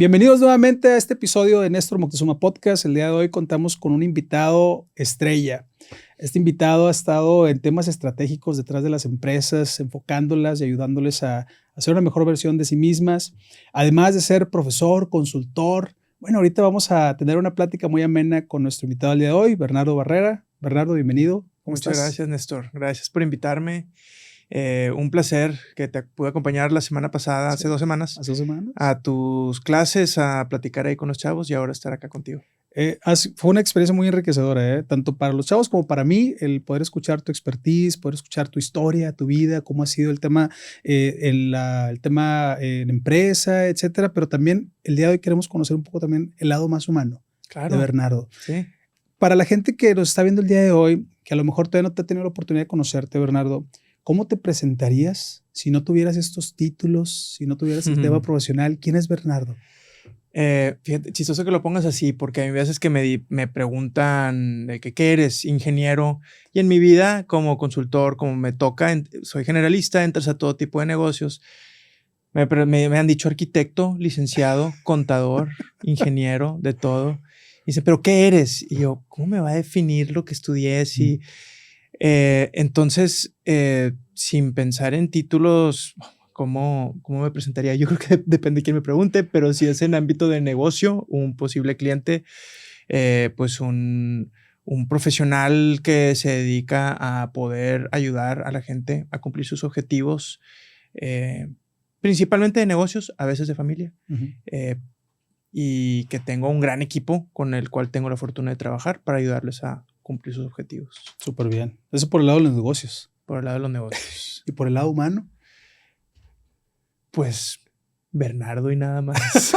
Bienvenidos nuevamente a este episodio de Néstor Moctezuma Podcast. El día de hoy contamos con un invitado estrella. Este invitado ha estado en temas estratégicos detrás de las empresas, enfocándolas y ayudándoles a hacer una mejor versión de sí mismas. Además de ser profesor, consultor. Bueno, ahorita vamos a tener una plática muy amena con nuestro invitado del día de hoy, Bernardo Barrera. Bernardo, bienvenido. ¿Cómo Muchas estás? gracias, Néstor. Gracias por invitarme. Un placer que te pude acompañar la semana pasada, hace 2 semanas. ¿Hace 2 semanas? A tus clases, a platicar ahí con los chavos y ahora estar acá contigo. Fue una experiencia muy enriquecedora, tanto para los chavos como para mí, el poder escuchar tu expertise, poder escuchar tu historia, tu vida, cómo ha sido el tema, el tema en empresa, etcétera. Pero también el día de hoy queremos conocer un poco también el lado más humano de Bernardo. Sí. Para la gente que nos está viendo el día de hoy, que a lo mejor todavía no te ha tenido la oportunidad de conocerte, Bernardo, ¿cómo te presentarías si no tuvieras estos títulos, si no tuvieras el tema profesional? ¿Quién es Bernardo? Fíjate, chistoso que lo pongas así, porque hay veces que me preguntan de que, ¿qué eres? Ingeniero. Y en mi vida, como consultor, como me toca, soy generalista, entras a todo tipo de negocios. Me han dicho arquitecto, licenciado, contador, ingeniero, de todo. Y dicen, ¿pero qué eres? Y yo, ¿cómo me va a definir lo que estudié? Si, entonces, sin pensar en títulos, ¿cómo me presentaría? Yo creo que depende de quién me pregunte, pero si es en ámbito de negocio, un posible cliente, pues un profesional que se dedica a poder ayudar a la gente a cumplir sus objetivos, principalmente de negocios, a veces de familia, y que tengo un gran equipo con el cual tengo la fortuna de trabajar para ayudarles a cumplir sus objetivos. Súper bien. Eso por el lado de los negocios. Por el lado de los negocios. ¿Y por el lado humano? Pues Bernardo y nada más.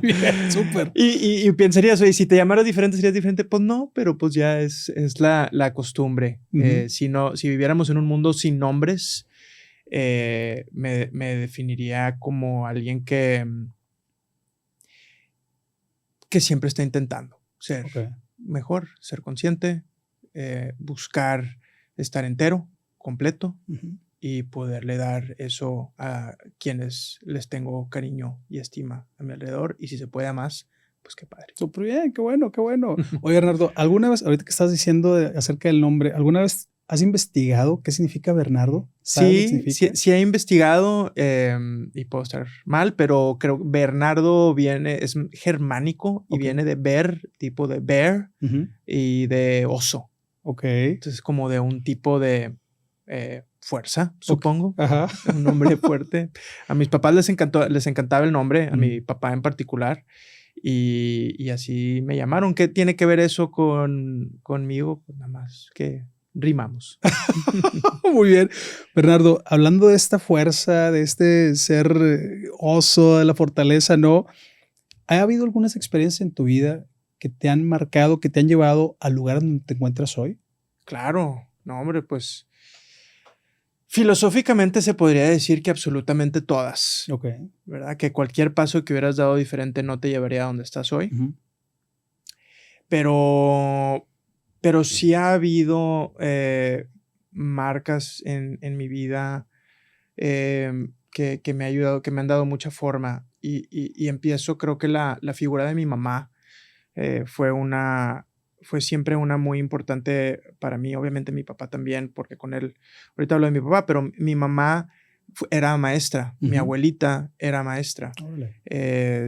Muy bien, súper. Y pensarías, oye, si te llamaras diferente, ¿serías diferente? Pues no, pero pues ya es la costumbre. Si viviéramos en un mundo sin nombres, me definiría como alguien que siempre está intentando ser mejor, ser consciente, buscar estar entero, completo, y poderle dar eso a quienes les tengo cariño y estima a mi alrededor, y si se puede a más, pues qué padre. Súper bien, qué bueno, qué bueno. Oye, Bernardo, ¿alguna vez, ahorita que estás diciendo acerca del nombre, alguna vez has investigado qué significa Bernardo? Sí he investigado, y puedo estar mal, pero creo que Bernardo es germánico y viene de ber, tipo de bear, y de oso. Entonces como de un tipo de fuerza, supongo. Ajá. Un nombre fuerte. A mis papás les encantaba el nombre, a mi papá en particular, y así me llamaron. ¿Qué tiene que ver eso conmigo? Pues nada más que rimamos. Muy bien. Bernardo, hablando de esta fuerza, de este ser oso, de la fortaleza, ¿no? ¿Ha habido algunas experiencias en tu vida que te han marcado, que te han llevado al lugar donde te encuentras hoy? Claro. No, hombre, pues filosóficamente se podría decir que absolutamente todas. ¿Verdad? Que cualquier paso que hubieras dado diferente no te llevaría a donde estás hoy. Pero sí ha habido marcas en mi vida que me ha ayudado, que me han dado mucha forma. Y empiezo, creo que la figura de mi mamá fue siempre una muy importante para mí. Obviamente mi papá también, porque con él, ahorita hablo de mi papá, pero mi mamá era maestra, mi abuelita era maestra,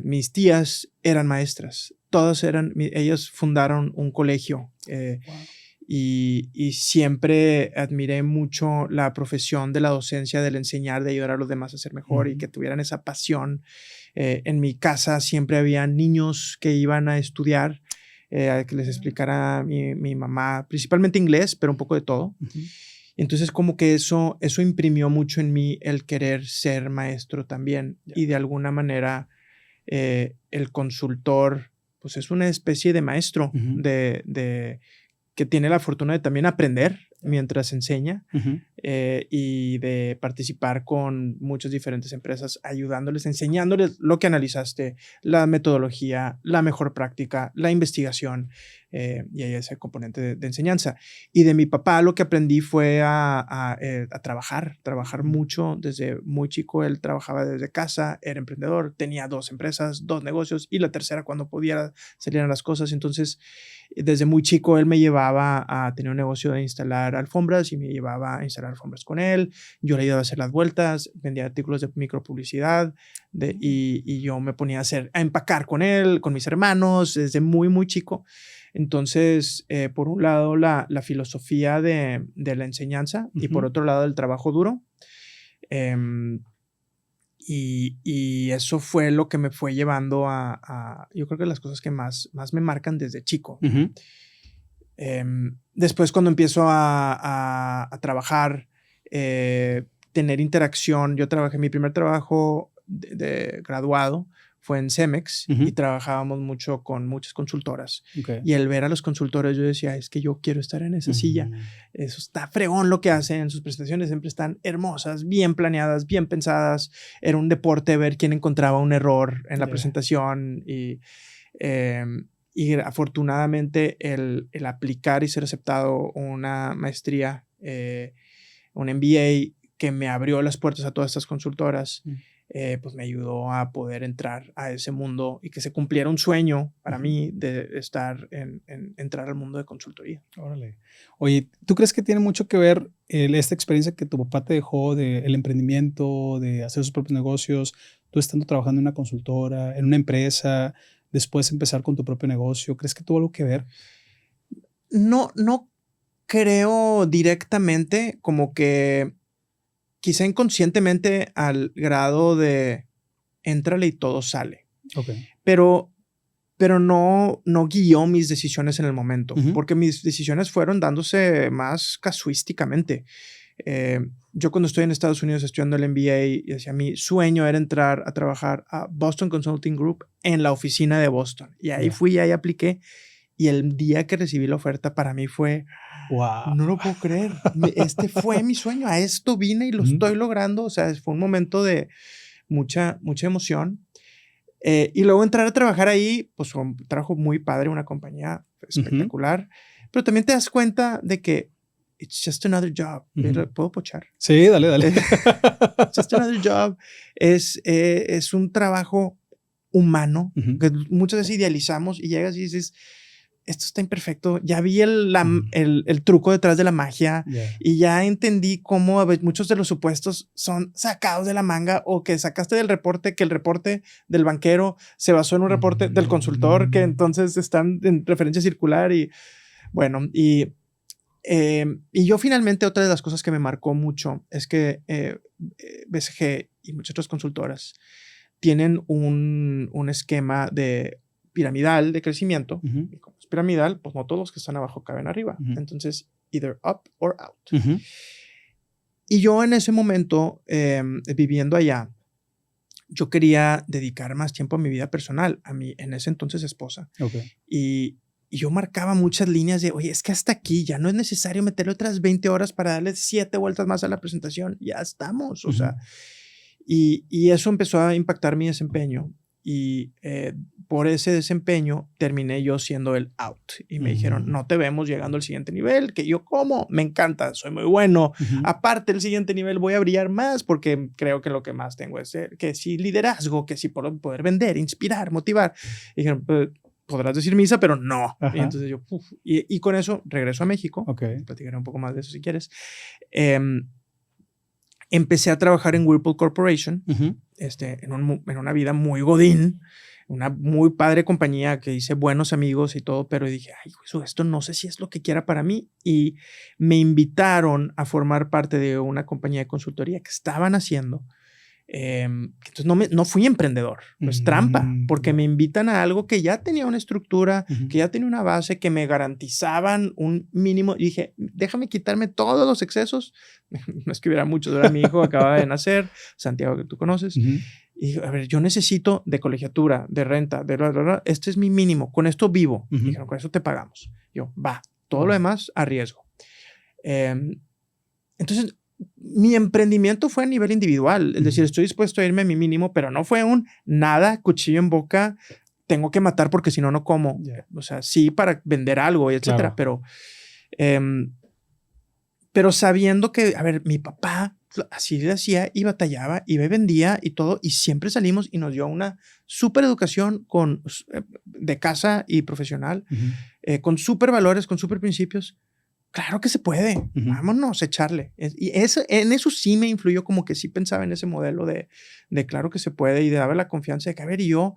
mis tías eran maestras, todas ellas fundaron un colegio. Y siempre admiré mucho la profesión de la docencia, del enseñar, de ayudar a los demás a ser mejor y que tuvieran esa pasión. En mi casa siempre había niños que iban a estudiar, que les explicara mi mamá, principalmente inglés, pero un poco de todo. Entonces como que eso imprimió mucho en mí el querer ser maestro también. Y de alguna manera el consultor pues es una especie de maestro que tiene la fortuna de también aprender mientras enseña y de participar con muchas diferentes empresas, ayudándoles, enseñándoles lo que analizaste, la metodología, la mejor práctica, la investigación y ahí ese componente de enseñanza. Y de mi papá lo que aprendí fue a trabajar mucho desde muy chico. Él trabajaba desde casa, era emprendedor, tenía 2 empresas, 2 negocios y la tercera cuando pudiera salieran las cosas. Entonces, desde muy chico él me llevaba a tener un negocio de instalar alfombras y me llevaba a instalar alfombras con él. Yo le ayudaba a hacer las vueltas, vendía artículos de micropublicidad y yo me ponía a empacar con él, con mis hermanos, desde muy, muy chico. Entonces, por un lado, la filosofía de la enseñanza y por otro lado, el trabajo duro. Y eso fue lo que me fue llevando yo creo que las cosas que más me marcan desde chico. Después, cuando empiezo a trabajar, tener interacción, mi primer trabajo de graduado fue en Cemex y trabajábamos mucho con muchas consultoras. Y al ver a los consultores yo decía, es que yo quiero estar en esa silla. Eso está fregón lo que hacen. Sus presentaciones siempre están hermosas, bien planeadas, bien pensadas. Era un deporte ver quién encontraba un error en la presentación y afortunadamente el aplicar y ser aceptado una maestría, un MBA que me abrió las puertas a todas estas consultoras, pues me ayudó a poder entrar a ese mundo y que se cumpliera un sueño para mí de entrar al mundo de consultoría. Órale. Oye, ¿tú crees que tiene mucho que ver esta experiencia que tu papá te dejó del emprendimiento, de hacer sus propios negocios, tú estando trabajando en una consultora, en una empresa, después empezar con tu propio negocio? ¿Crees que tuvo algo que ver? No creo directamente, como que quizá inconscientemente al grado de éntrale y todo sale. Pero no guió mis decisiones en el momento, porque mis decisiones fueron dándose más casuísticamente. Yo cuando estoy en Estados Unidos estudiando el MBA, y decía, mi sueño era entrar a trabajar a Boston Consulting Group en la oficina de Boston. Y ahí fui, ahí apliqué. Y el día que recibí la oferta para mí fue, wow, no lo puedo creer. Este fue mi sueño. A esto vine y lo estoy logrando. O sea, fue un momento de mucha emoción. Y luego entrar a trabajar ahí, pues fue un trabajo muy padre, una compañía espectacular. Pero también te das cuenta de que it's just another job. ¿Puedo pochar? Sí, dale. Just another job. Es un trabajo humano que muchas veces idealizamos y llegas y dices, esto está imperfecto. Ya vi el truco detrás de la magia y ya entendí cómo muchos de los supuestos son sacados de la manga o que sacaste del reporte, que el reporte del banquero se basó en un reporte del consultor que entonces están en referencia circular y bueno, y yo finalmente otra de las cosas que me marcó mucho es que BCG y muchas otras consultoras tienen un esquema de piramidal de crecimiento. Y como es piramidal, pues no todos los que están abajo caben arriba. Entonces, either up or out. Y yo en ese momento, viviendo allá, yo quería dedicar más tiempo a mi vida personal, a mi en ese entonces esposa. Y yo marcaba muchas líneas de, oye, es que hasta aquí ya no es necesario meterle otras 20 horas para darle 7 vueltas más a la presentación. Ya estamos, o sea. Y eso empezó a impactar mi desempeño. Y por ese desempeño terminé yo siendo el out. Y me dijeron, no te vemos llegando al siguiente nivel. Que yo, ¿cómo? Me encanta, soy muy bueno. Aparte del siguiente nivel voy a brillar más porque creo que lo que más tengo es que sí liderazgo, que sí poder vender, inspirar, motivar. Y dijeron, podrás decir misa, pero no. Y entonces yo, y con eso regreso a México. Platicaré un poco más de eso si quieres. Empecé a trabajar en Whirlpool Corporation, en una vida muy godín, una muy padre compañía que hice buenos amigos y todo, pero dije, ay, esto no sé si es lo que quiera para mí. Y me invitaron a formar parte de una compañía de consultoría que estaban haciendo. Entonces no fui emprendedor, pues trampa, porque me invitan a algo que ya tenía una estructura, que ya tenía una base, que me garantizaban un mínimo. Y dije, déjame quitarme todos los excesos. No es que hubiera muchos, era mi hijo, acababa de nacer, Santiago, que tú conoces. Y dije, a ver, yo necesito de colegiatura, de renta, de bla, bla, bla. Este es mi mínimo, con esto vivo. Dijeron, con eso te pagamos. Yo, va, todo lo demás a riesgo. Entonces, mi emprendimiento fue a nivel individual. Es decir, estoy dispuesto a irme a mi mínimo, pero no fue un nada, cuchillo en boca, tengo que matar porque si no, no como. Yeah. O sea, sí para vender algo, etcétera, claro. Pero sabiendo que, a ver, mi papá así le hacía y batallaba y me vendía y todo, y siempre salimos y nos dio una súper educación de casa y profesional, con súper valores, con súper principios. Claro que se puede, vámonos a echarle. Y en eso sí me influyó, como que sí pensaba en ese modelo de claro que se puede, y de darme la confianza de que, a ver, y yo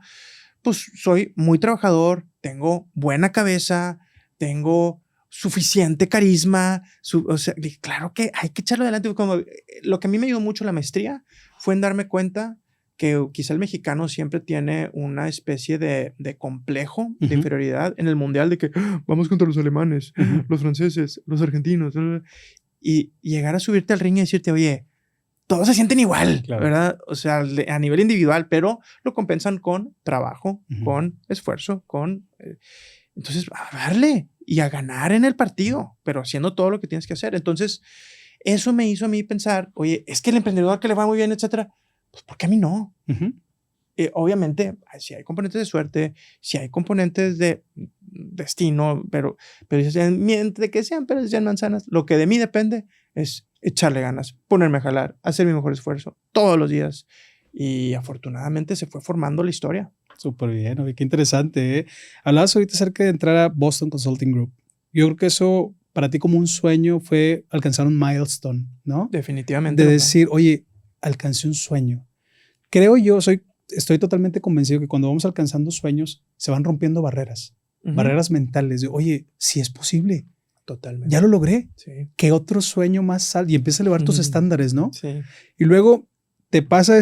pues soy muy trabajador, tengo buena cabeza, tengo suficiente carisma, o sea, claro que hay que echarlo adelante. Como, lo que a mí me ayudó mucho la maestría fue en darme cuenta que quizá el mexicano siempre tiene una especie de complejo de inferioridad en el mundial, de que vamos contra los alemanes, los franceses, los argentinos, y llegar a subirte al ring y decirte, oye, todos se sienten igual, claro, ¿verdad? O sea, a nivel individual, pero lo compensan con trabajo, con esfuerzo, entonces, a darle y a ganar en el partido, pero haciendo todo lo que tienes que hacer. Entonces, eso me hizo a mí pensar, oye, es que el emprendedor que le va muy bien, etcétera, pues, ¿por qué a mí no? Obviamente, si hay componentes de suerte, si hay componentes de destino, pero mientras que sean peras y manzanas, lo que de mí depende es echarle ganas, ponerme a jalar, hacer mi mejor esfuerzo todos los días. Y afortunadamente se fue formando la historia. Súper bien, oye, qué interesante, ¿eh? Hablabas ahorita acerca de entrar a Boston Consulting Group. Yo creo que eso para ti como un sueño fue alcanzar un milestone, ¿no? Definitivamente. De decir, oye, alcancé un sueño. Creo yo, estoy totalmente convencido que cuando vamos alcanzando sueños se van rompiendo barreras, barreras mentales. De, oye, sí es posible. Totalmente. Ya lo logré. Sí. ¿Qué otro sueño más sale? Y empieza a elevar tus estándares, ¿no? Sí. Y luego te pasa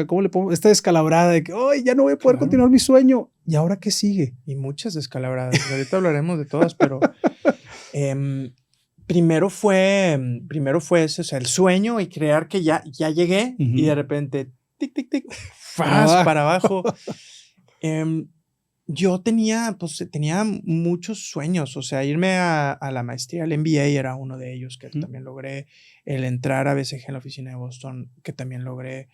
¿cómo le pongo? Esta descalabrada de que, ¡ay, ya no voy a poder continuar mi sueño! ¿Y ahora qué sigue? Y muchas descalabradas. Ahorita hablaremos de todas, pero primero fue ese, o sea, el sueño y creer que ya llegué, y de repente, tic, tic, tic, para abajo. Yo tenía muchos sueños, o sea, irme a la maestría, al MBA era uno de ellos que también logré, el entrar a BCG en la oficina de Boston, que también logré,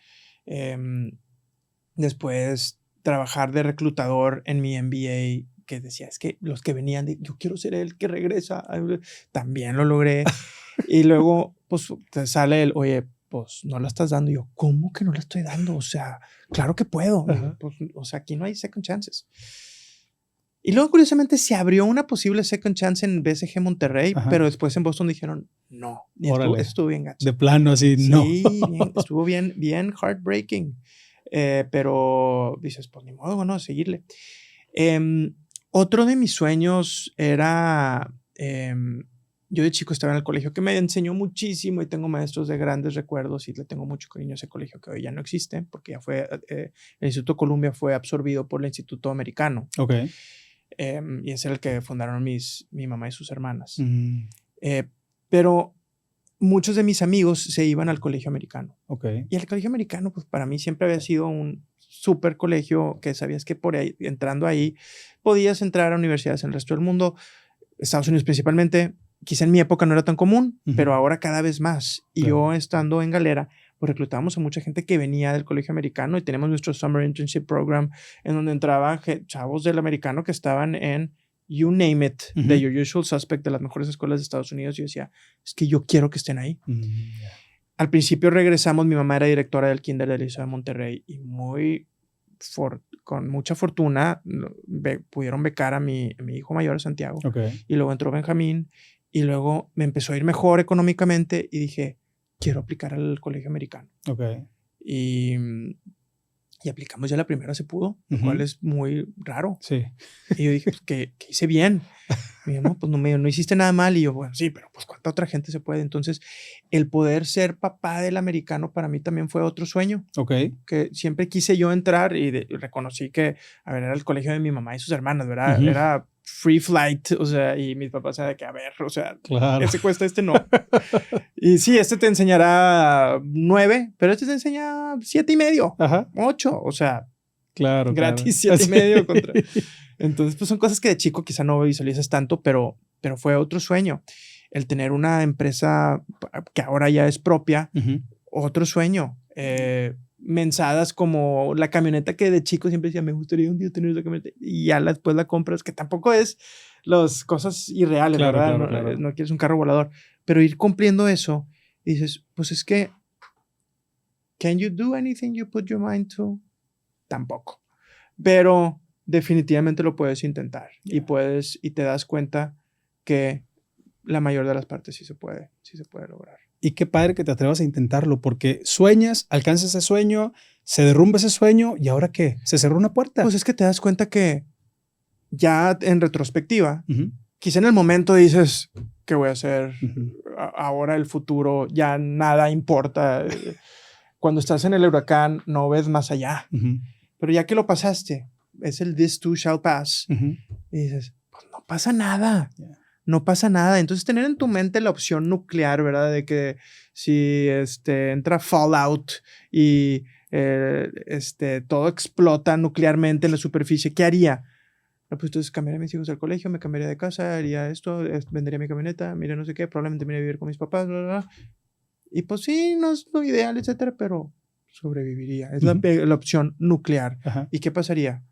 después trabajar de reclutador en mi MBA, que decía, es que los que venían de, yo quiero ser el que regresa, también lo logré, y luego, pues, te sale oye, pues, no la estás dando, y yo, ¿cómo que no la estoy dando? O sea, claro que puedo, pues, o sea, aquí no hay second chances. Y luego, curiosamente, se abrió una posible second chance en BCG Monterrey, pero después en Boston dijeron no. Y estuvo bien gacho. De plano, así, sí, no. Estuvo bien heartbreaking. Pero dices, pues ni modo, bueno, seguirle. Otro de mis sueños era, yo de chico estaba en el colegio que me enseñó muchísimo y tengo maestros de grandes recuerdos y le tengo mucho cariño a ese colegio que hoy ya no existe porque ya fue, el Instituto Columbia fue absorbido por el Instituto Americano. Ok. Y ese era el que fundaron mi mamá y sus hermanas. Pero muchos de mis amigos se iban al colegio americano. Okay. Y el colegio americano, pues para mí siempre había sido un súper colegio que sabías que por ahí, entrando ahí, podías entrar a universidades en el resto del mundo, Estados Unidos principalmente. Quizá en mi época no era tan común, pero ahora cada vez más. Y yo estando en Galera, pues reclutamos a mucha gente que venía del colegio americano y tenemos nuestro Summer Internship Program en donde entraban chavos del americano que estaban en you name it, de Your Usual Suspect, de las mejores escuelas de Estados Unidos. Y yo decía, es que yo quiero que estén ahí. Al principio regresamos, mi mamá era directora del Kinder del Liceo de Monterrey y con mucha fortuna pudieron becar a mi hijo mayor, Santiago. Y luego entró Benjamín y luego me empezó a ir mejor económicamente y dije, quiero aplicar al colegio americano. Y aplicamos ya la primera, se pudo, lo cual es muy raro. Sí. Y yo dije, pues, que hice bien. Y yo, no, pues no hiciste nada mal. Y yo, bueno, sí, pero pues ¿cuánta otra gente se puede? Entonces, el poder ser papá del americano para mí también fue otro sueño. Que siempre quise yo entrar y reconocí que, a ver, era el colegio de mi mamá y sus hermanas, ¿verdad? Era free flight, o sea, y mis papás eran de que, a ver, o sea, ese cuesta, este no. Y sí, este te enseñará 9, pero este te enseña 7.5, 8, o sea, gratis 7.5 Entonces, pues son cosas que de chico quizá no visualizas tanto, pero fue otro sueño. el tener una empresa que ahora ya es propia, otro sueño. Mensadas como la camioneta que de chico siempre decía, me gustaría un día tener esa camioneta, y ya después la compras, que tampoco es las cosas irreales, claro, ¿verdad? Claro, claro. No quieres un carro volador, pero ir cumpliendo eso, y dices, pues es que, ¿can you do anything you put your mind to? Tampoco. Pero definitivamente lo puedes intentar, y te das cuenta que la mayor de las partes sí se puede lograr. Y qué padre que te atrevas a intentarlo, porque sueñas, alcanzas ese sueño, se derrumba ese sueño, ¿y ahora qué? Se cerró una puerta. Pues es que te das cuenta que ya en retrospectiva, quizá en el momento dices, ¿qué voy a hacer? Ahora el futuro ya nada importa. Cuando estás en el huracán no ves más allá. Pero ya que lo pasaste, es el this too shall pass. Y dices, pues no pasa nada. No pasa nada. Entonces, tener en tu mente la opción nuclear, ¿verdad? De que si entra Fallout y todo explota nuclearmente en la superficie, ¿qué haría? Pues entonces cambiaría a mis hijos al colegio, me cambiaría de casa, haría esto, vendería mi camioneta, mira no sé qué, probablemente me iría a vivir con mis papás, bla, bla, bla. Y pues sí, no es lo ideal, etcétera, pero sobreviviría. Es la opción nuclear. ¿Y qué pasaría?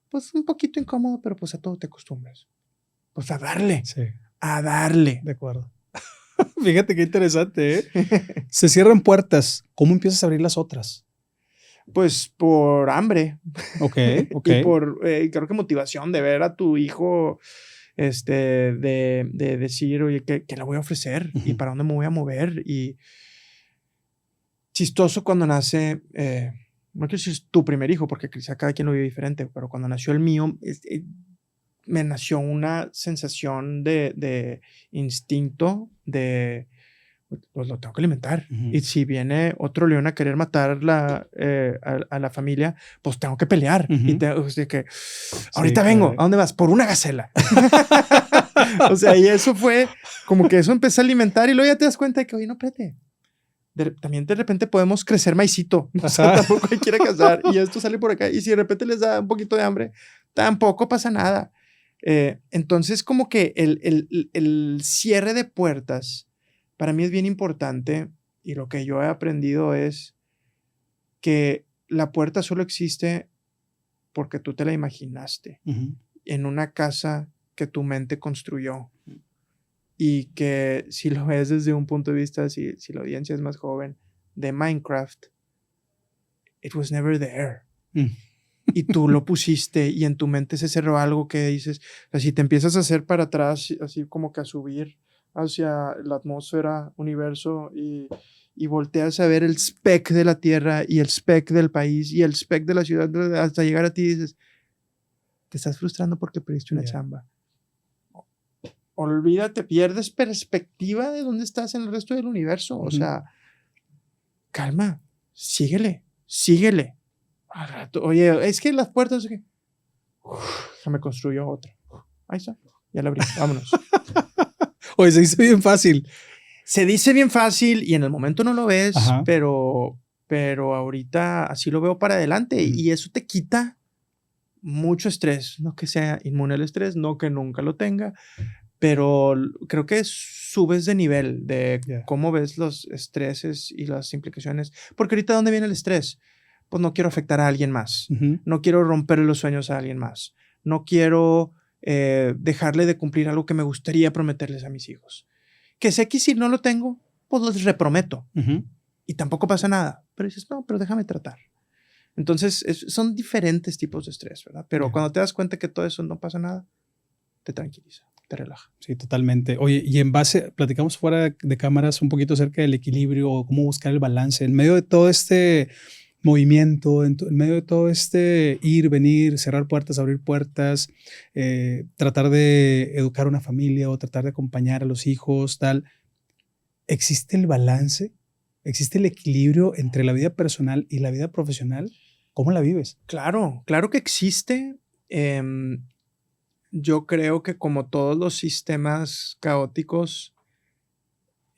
Pues un poquito incómodo, pero pues a todo te acostumbras. Pues a darle. Sí. A darle. De acuerdo. Fíjate qué interesante, ¿eh? Se cierran puertas. ¿Cómo empiezas a abrir las otras? Pues por hambre. Ok. Y por, creo que motivación de ver a tu hijo, de decir, oye, ¿qué le voy a ofrecer? ¿Y para dónde me voy a mover? Y chistoso cuando nace, no quiero decir tu primer hijo, porque quizá cada quien lo vive diferente, pero cuando nació el mío, me nació una sensación de instinto, pues lo tengo que alimentar. Y si viene otro león a querer matar a la familia, pues tengo que pelear. Y ahorita vengo, ¿a dónde vas? Por una gacela. O sea, y eso fue como que eso empecé a alimentar, y luego ya te das cuenta de que, oye, no, espérate. También de repente podemos crecer maicito. O sea, tampoco hay que ir a cazar. Y esto sale por acá. Y si de repente les da un poquito de hambre, tampoco pasa nada. Entonces, como que el cierre de puertas para mí es bien importante, y lo que yo he aprendido es que la puerta solo existe porque tú te la imaginaste en una casa que tu mente construyó, y que si lo ves desde un punto de vista, si la audiencia es más joven, de Minecraft, it was never there. Y tú lo pusiste, y en tu mente se cerró algo que dices, así te empiezas a hacer para atrás, así como que a subir hacia la atmósfera, universo, y volteas a ver el speck de la Tierra, y el speck del país, y el speck de la ciudad, hasta llegar a ti, y dices, te estás frustrando porque perdiste una chamba. Olvídate, pierdes perspectiva de dónde estás en el resto del universo. O sea, calma, síguele. Oye, es que las puertas, ya me construyó otra. Ahí está, ya la abrí, vámonos. Oye, se dice bien fácil. Se dice bien fácil, y en el momento no lo ves, pero ahorita así lo veo para adelante, y eso te quita mucho estrés. No que sea inmune al estrés, no que nunca lo tenga, pero creo que subes de nivel de cómo ves los estreses y las implicaciones. Porque ahorita, ¿dónde viene el estrés? Pues no quiero afectar a alguien más. No quiero romperle los sueños a alguien más. No quiero dejarle de cumplir algo que me gustaría prometerles a mis hijos. Que sé que si no lo tengo, pues los reprometo. Y tampoco pasa nada. Pero dices, no, pero déjame tratar. Entonces, son diferentes tipos de estrés, ¿verdad? Pero cuando te das cuenta que todo eso no pasa nada, te tranquiliza. Te relaja. Sí, totalmente. Oye, y en base, platicamos fuera de cámaras un poquito acerca del equilibrio o cómo buscar el balance en medio de todo este movimiento, en medio de todo este ir, venir, cerrar puertas, abrir puertas, tratar de educar a una familia o tratar de acompañar a los hijos, tal. ¿Existe el balance? ¿Existe el equilibrio entre la vida personal y la vida profesional? ¿Cómo la vives? Claro que existe. Yo creo que como todos los sistemas caóticos,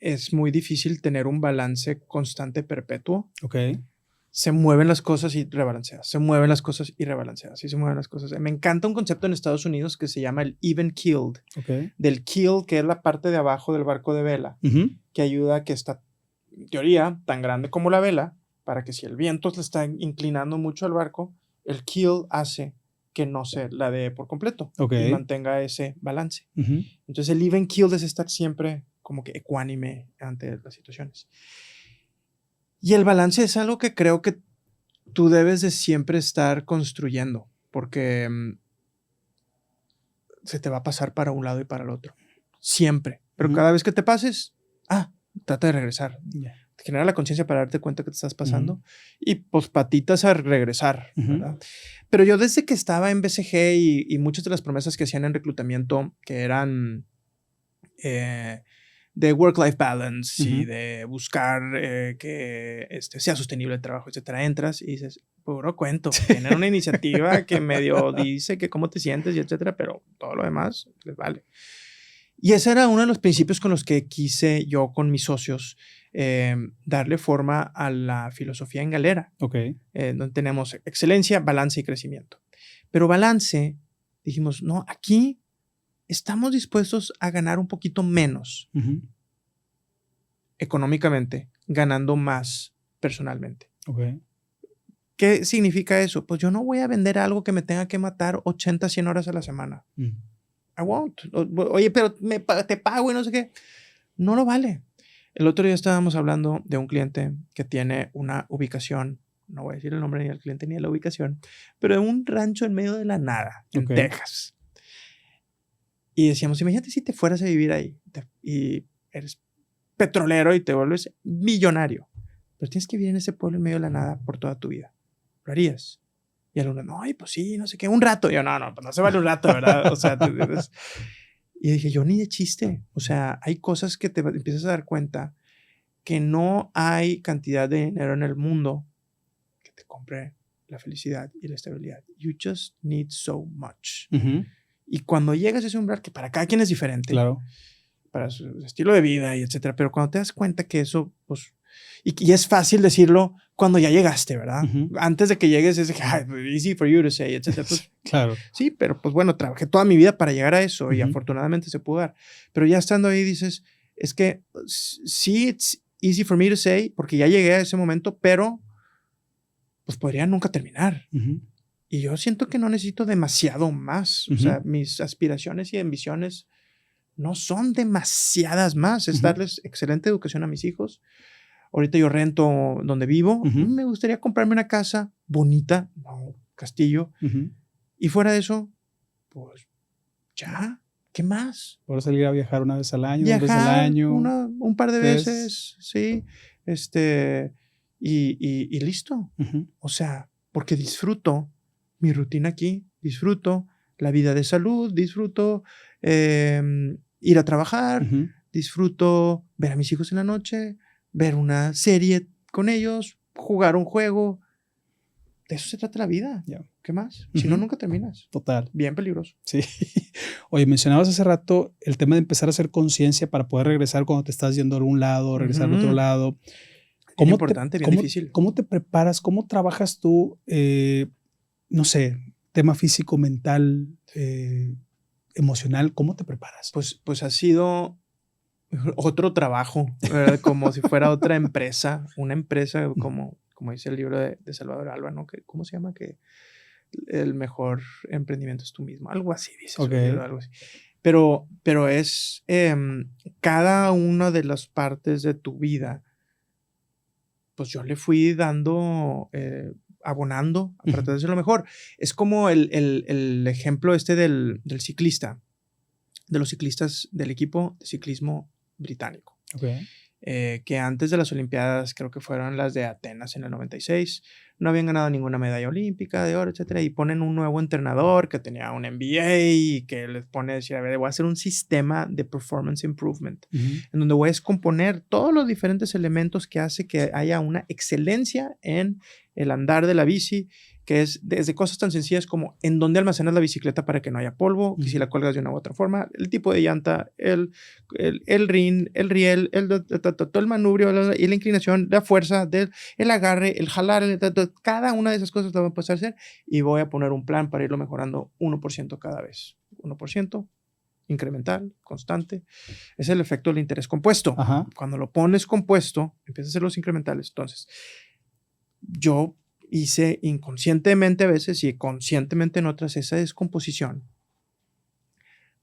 es muy difícil tener un balance constante perpetuo. se mueven las cosas y rebalanceas, se mueven las cosas y rebalanceas, y se mueven las cosas. Me encanta un concepto en Estados Unidos que se llama el even keeled. Okay. Del keel, que es la parte de abajo del barco de vela, que ayuda a que está, en teoría, tan grande como la vela, para que si el viento le está inclinando mucho al barco, el keel hace que no se la dé por completo y mantenga ese balance. Entonces el even keeled es estar siempre como que ecuánime ante las situaciones. Y el balance es algo que creo que tú debes de siempre estar construyendo, porque se te va a pasar para un lado y para el otro. Siempre. Pero cada vez que te pases, trata de regresar. Te genera la conciencia para darte cuenta que te estás pasando. Y pues patitas a regresar, ¿verdad? Pero yo desde que estaba en BCG y muchas de las promesas que hacían en reclutamiento, que eran de work-life balance y de buscar que sea sostenible el trabajo, etcétera, entras y dices, puro cuento, tienen una iniciativa que medio dice que cómo te sientes y etcétera, pero todo lo demás les vale. Y ese era uno de los principios con los que quise yo con mis socios darle forma a la filosofía en Galera, donde tenemos excelencia, balance y crecimiento. Pero balance, dijimos, no, aquí estamos dispuestos a ganar un poquito menos económicamente, ganando más personalmente. ¿Qué significa eso? Pues yo no voy a vender algo que me tenga que matar 80, 100 horas a la semana. I won't. Oye, pero te pago y no sé qué. No lo vale. El otro día estábamos hablando de un cliente que tiene una ubicación, no voy a decir el nombre ni del cliente ni de la ubicación, pero de un rancho en medio de la nada, en Texas. Y decíamos, imagínate si te fueras a vivir ahí y eres petrolero y te vuelves millonario, pero tienes que vivir en ese pueblo en medio de la nada por toda tu vida. ¿Lo harías? Y el uno, no, pues sí, no sé qué, un rato. Y yo, no, pues no se vale un rato, ¿verdad? O sea, y dije, yo ni de chiste. O sea, hay cosas que te empiezas a dar cuenta que no hay cantidad de dinero en el mundo que te compre la felicidad y la estabilidad. You just need so much. Y cuando llegas a ese umbral, que para cada quien es diferente, claro, para su estilo de vida y etcétera, pero cuando te das cuenta que eso, pues, y es fácil decirlo cuando ya llegaste, ¿verdad? Antes de que llegues es easy for you to say, etcétera. Pues, claro. Sí, pero pues bueno, trabajé toda mi vida para llegar a eso y afortunadamente se pudo dar. Pero ya estando ahí dices, es que sí, it's easy for me to say, porque ya llegué a ese momento, pero pues podría nunca terminar. Y yo siento que no necesito demasiado más. O sea, mis aspiraciones y ambiciones no son demasiadas más. Es darles excelente educación a mis hijos. Ahorita yo rento donde vivo. Me gustaría comprarme una casa bonita, no, castillo. Y fuera de eso, pues ya, ¿qué más? Poder salir a viajar una vez al año, viajar dos veces al año. Un par de veces, sí. Y listo. O sea, porque disfruto mi rutina aquí, disfruto la vida de salud, disfruto ir a trabajar, disfruto ver a mis hijos en la noche, ver una serie con ellos, jugar un juego. De eso se trata la vida. ¿Qué más? Si no, nunca terminas. Total. Bien peligroso. Sí. Oye, mencionabas hace rato el tema de empezar a hacer conciencia para poder regresar cuando te estás yendo a algún lado, regresar al otro lado. Es importante, bien difícil. ¿Cómo te preparas? ¿Cómo trabajas tú, no sé, tema físico, mental, emocional? ¿Cómo te preparas? Pues ha sido otro trabajo, ¿verdad? Como si fuera otra empresa. Una empresa como dice el libro de Salvador Alba, ¿no? ¿Cómo se llama? Que el mejor emprendimiento es tú mismo. Algo así, dice. Libro, algo así. Pero es cada una de las partes de tu vida, pues yo le fui dando, abonando a tratar de ser lo mejor. Es como el ejemplo del ciclista, de los ciclistas del equipo de ciclismo británico. Que antes de las Olimpiadas, creo que fueron las de Atenas en el 96, no habían ganado ninguna medalla olímpica de oro, etcétera, y ponen un nuevo entrenador que tenía un MBA y que les pone a decir, a ver, voy a hacer un sistema de performance improvement, en donde voy a descomponer todos los diferentes elementos que hace que haya una excelencia en el andar de la bici, que es desde cosas tan sencillas como en dónde almacenas la bicicleta para que no haya polvo, y si la cuelgas de una u otra forma, el tipo de llanta, el rin, el riel, todo el manubrio y la inclinación, la fuerza, el agarre, el jalar, cada una de esas cosas la voy a empezar a hacer y voy a poner un plan para irlo mejorando 1% cada vez. 1%. Incremental, constante, es el efecto del interés compuesto. Ajá. Cuando lo pones compuesto, empiezas a hacer los incrementales. Entonces, yo hice inconscientemente a veces y conscientemente en otras esa descomposición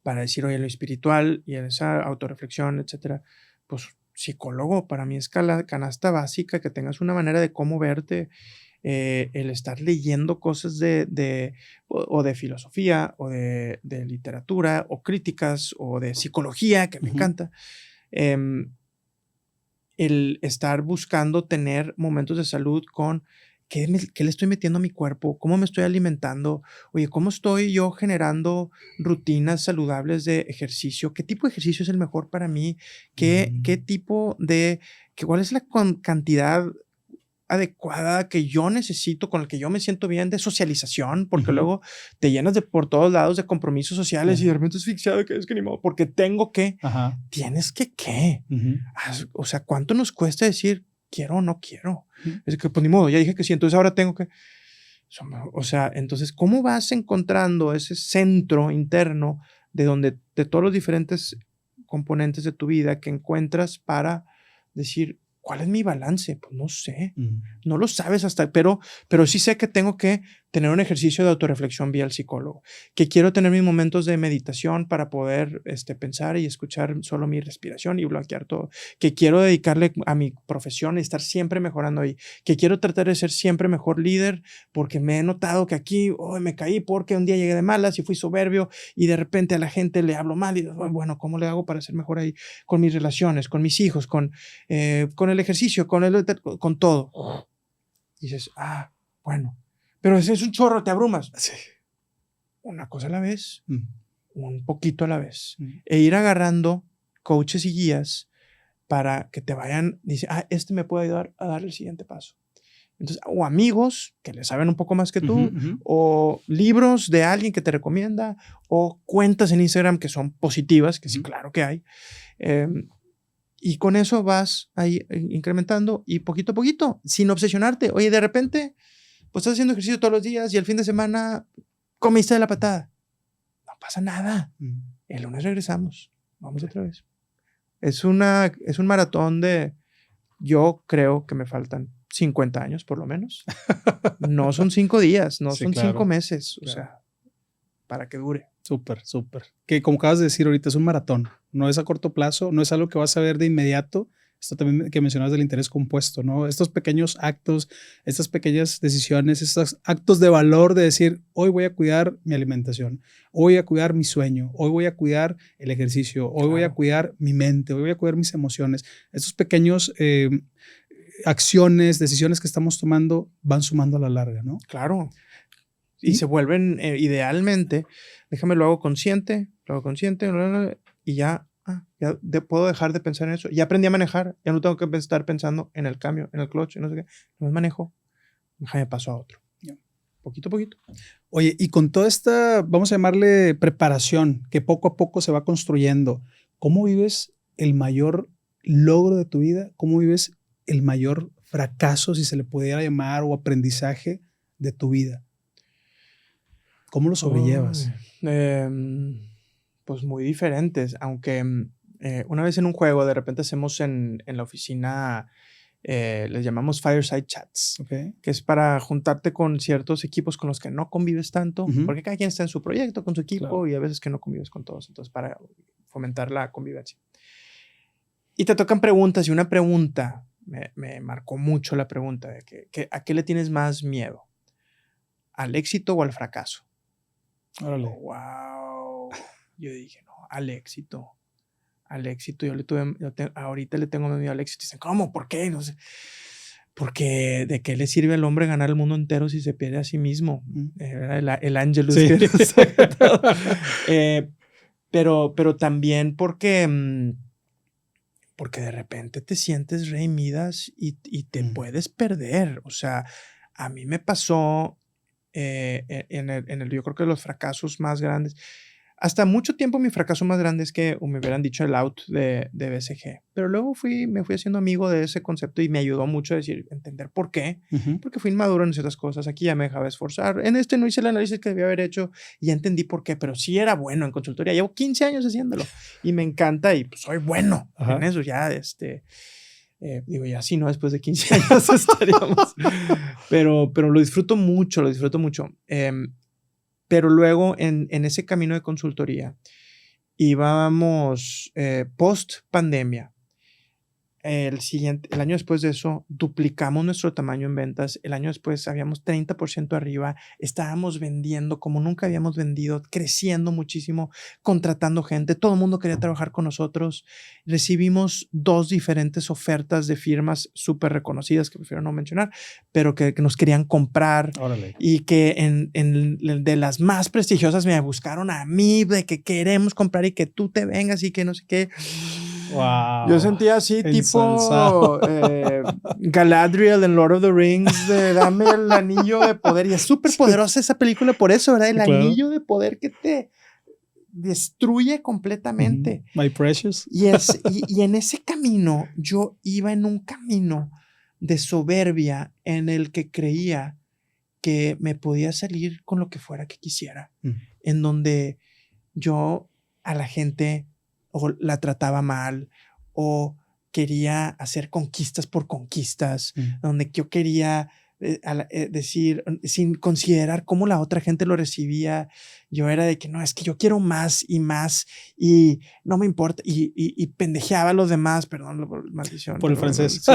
para decir, oye, lo espiritual y en esa autorreflexión, etcétera, pues psicólogo para mí es canasta básica, que tengas una manera de cómo verte, el estar leyendo cosas o de filosofía o de literatura o críticas o de psicología, que me encanta, el estar buscando tener momentos de salud con qué le estoy metiendo a mi cuerpo, cómo me estoy alimentando, oye, cómo estoy yo generando rutinas saludables de ejercicio, qué tipo de ejercicio es el mejor para mí, qué tipo cuál es la cantidad adecuada que yo necesito, con el que yo me siento bien, de socialización, porque luego te llenas por todos lados de compromisos sociales y de repente es asfixiado, que es que ni modo, porque tengo que, tienes que qué. O sea, ¿cuánto nos cuesta decir quiero o no quiero? Es que pues ni modo, ya dije que sí, entonces ahora tengo que. O sea, entonces, ¿cómo vas encontrando ese centro interno de todos los diferentes componentes de tu vida que encuentras para decir, ¿cuál es mi balance? Pues no sé, no lo sabes pero sí sé que tengo que tener un ejercicio de autorreflexión vía el psicólogo, que quiero tener mis momentos de meditación para poder pensar y escuchar solo mi respiración y bloquear todo, que quiero dedicarle a mi profesión y estar siempre mejorando ahí, que quiero tratar de ser siempre mejor líder, porque me he notado que aquí me caí porque un día llegué de malas y fui soberbio y de repente a la gente le hablo mal y bueno, ¿cómo le hago para ser mejor ahí con mis relaciones, con mis hijos, con el ejercicio, con todo? Y dices, bueno, pero ese es un chorro, te abrumas. Sí. Una cosa a la vez, un poquito a la vez, e ir agarrando coaches y guías para que te vayan, dice, me puede ayudar a dar el siguiente paso. Entonces, o amigos que le saben un poco más que tú, o libros de alguien que te recomienda, o cuentas en Instagram que son positivas, que sí, claro que hay. Y con eso vas ahí incrementando y poquito a poquito, sin obsesionarte. Oye, de repente, pues estás haciendo ejercicio todos los días y el fin de semana comiste de la patada. No pasa nada. El lunes regresamos. Vamos otra vez. Es un maratón yo creo que me faltan 50 años por lo menos. No son 5 días, no son 5 meses. Claro. O sea, para que dure. Súper, súper. Que como acabas de decir ahorita, es un maratón. No es a corto plazo, no es algo que vas a ver de inmediato. Esto también que mencionabas del interés compuesto, ¿no? Estos pequeños actos, estas pequeñas decisiones, estos actos de valor de decir, hoy voy a cuidar mi alimentación, hoy voy a cuidar mi sueño, hoy voy a cuidar el ejercicio, hoy voy a cuidar mi mente, hoy voy a cuidar mis emociones. Estos pequeños acciones, decisiones que estamos tomando van sumando a la larga, ¿no? Claro. Y se vuelven idealmente, lo hago consciente y ya puedo dejar de pensar en eso. Ya aprendí a manejar, ya no tengo que estar pensando en el cambio, en el clutch, no sé qué. No manejo, me paso a otro. Poquito a poquito. Oye, y con toda esta, vamos a llamarle preparación, que poco a poco se va construyendo, ¿cómo vives el mayor logro de tu vida? ¿Cómo vives el mayor fracaso, si se le pudiera llamar, o aprendizaje de tu vida? ¿Cómo lo sobrellevas? Pues muy diferentes, aunque una vez en un juego de repente hacemos en la oficina, les llamamos Fireside Chats, que es para juntarte con ciertos equipos con los que no convives tanto, porque cada quien está en su proyecto con su equipo y a veces que no convives con todos, entonces para fomentar la convivencia. Y te tocan preguntas y una pregunta, me marcó mucho la pregunta de ¿a qué le tienes más miedo? ¿Al éxito o al fracaso? Órale. Wow. Yo dije, no, al éxito. Al éxito. Ahorita le tengo miedo al éxito. Dicen, ¿cómo? ¿Por qué? No sé. Porque ¿de qué le sirve al hombre ganar el mundo entero si se pierde a sí mismo? El Angelus. Sí. Pero también porque de repente te sientes Rey Midas y te puedes perder. O sea, a mí me pasó yo creo que los fracasos más grandes, hasta mucho tiempo mi fracaso más grande es que me hubieran dicho el out de BCG, pero luego me fui haciendo amigo de ese concepto y me ayudó mucho a entender por qué, porque fui inmaduro en ciertas cosas, aquí ya me dejaba esforzar, en no hice el análisis que debía haber hecho y ya entendí por qué, pero sí era bueno en consultoría, llevo 15 años haciéndolo y me encanta y pues soy bueno en eso, ya digo, ya si no, después de 15 años estaríamos. Pero lo disfruto mucho, lo disfruto mucho. Pero luego en ese camino de consultoría íbamos post pandemia. El año después de eso, duplicamos nuestro tamaño en ventas. El año después habíamos 30% arriba. Estábamos vendiendo como nunca habíamos vendido, creciendo muchísimo, contratando gente. Todo el mundo quería trabajar con nosotros. Recibimos 2 diferentes ofertas de firmas súper reconocidas, que prefiero no mencionar, pero que nos querían comprar. Órale. Y que de las más prestigiosas me buscaron a mí, de que queremos comprar y que tú te vengas y que no sé qué. Wow. Yo sentía así, tipo Galadriel en Lord of the Rings, de dame el anillo de poder. Y es súper poderosa esa película por eso, ¿verdad? El anillo de poder que te destruye completamente. My precious. Y en ese camino, yo iba en un camino de soberbia en el que creía que me podía salir con lo que fuera que quisiera. En donde yo a la gente o la trataba mal o quería hacer conquistas por conquistas, donde yo quería decir, sin considerar cómo la otra gente lo recibía, yo era de que no, es que yo quiero más y no me importa, y pendejeaba a los demás, perdón, maldición. Por el francés. Sí.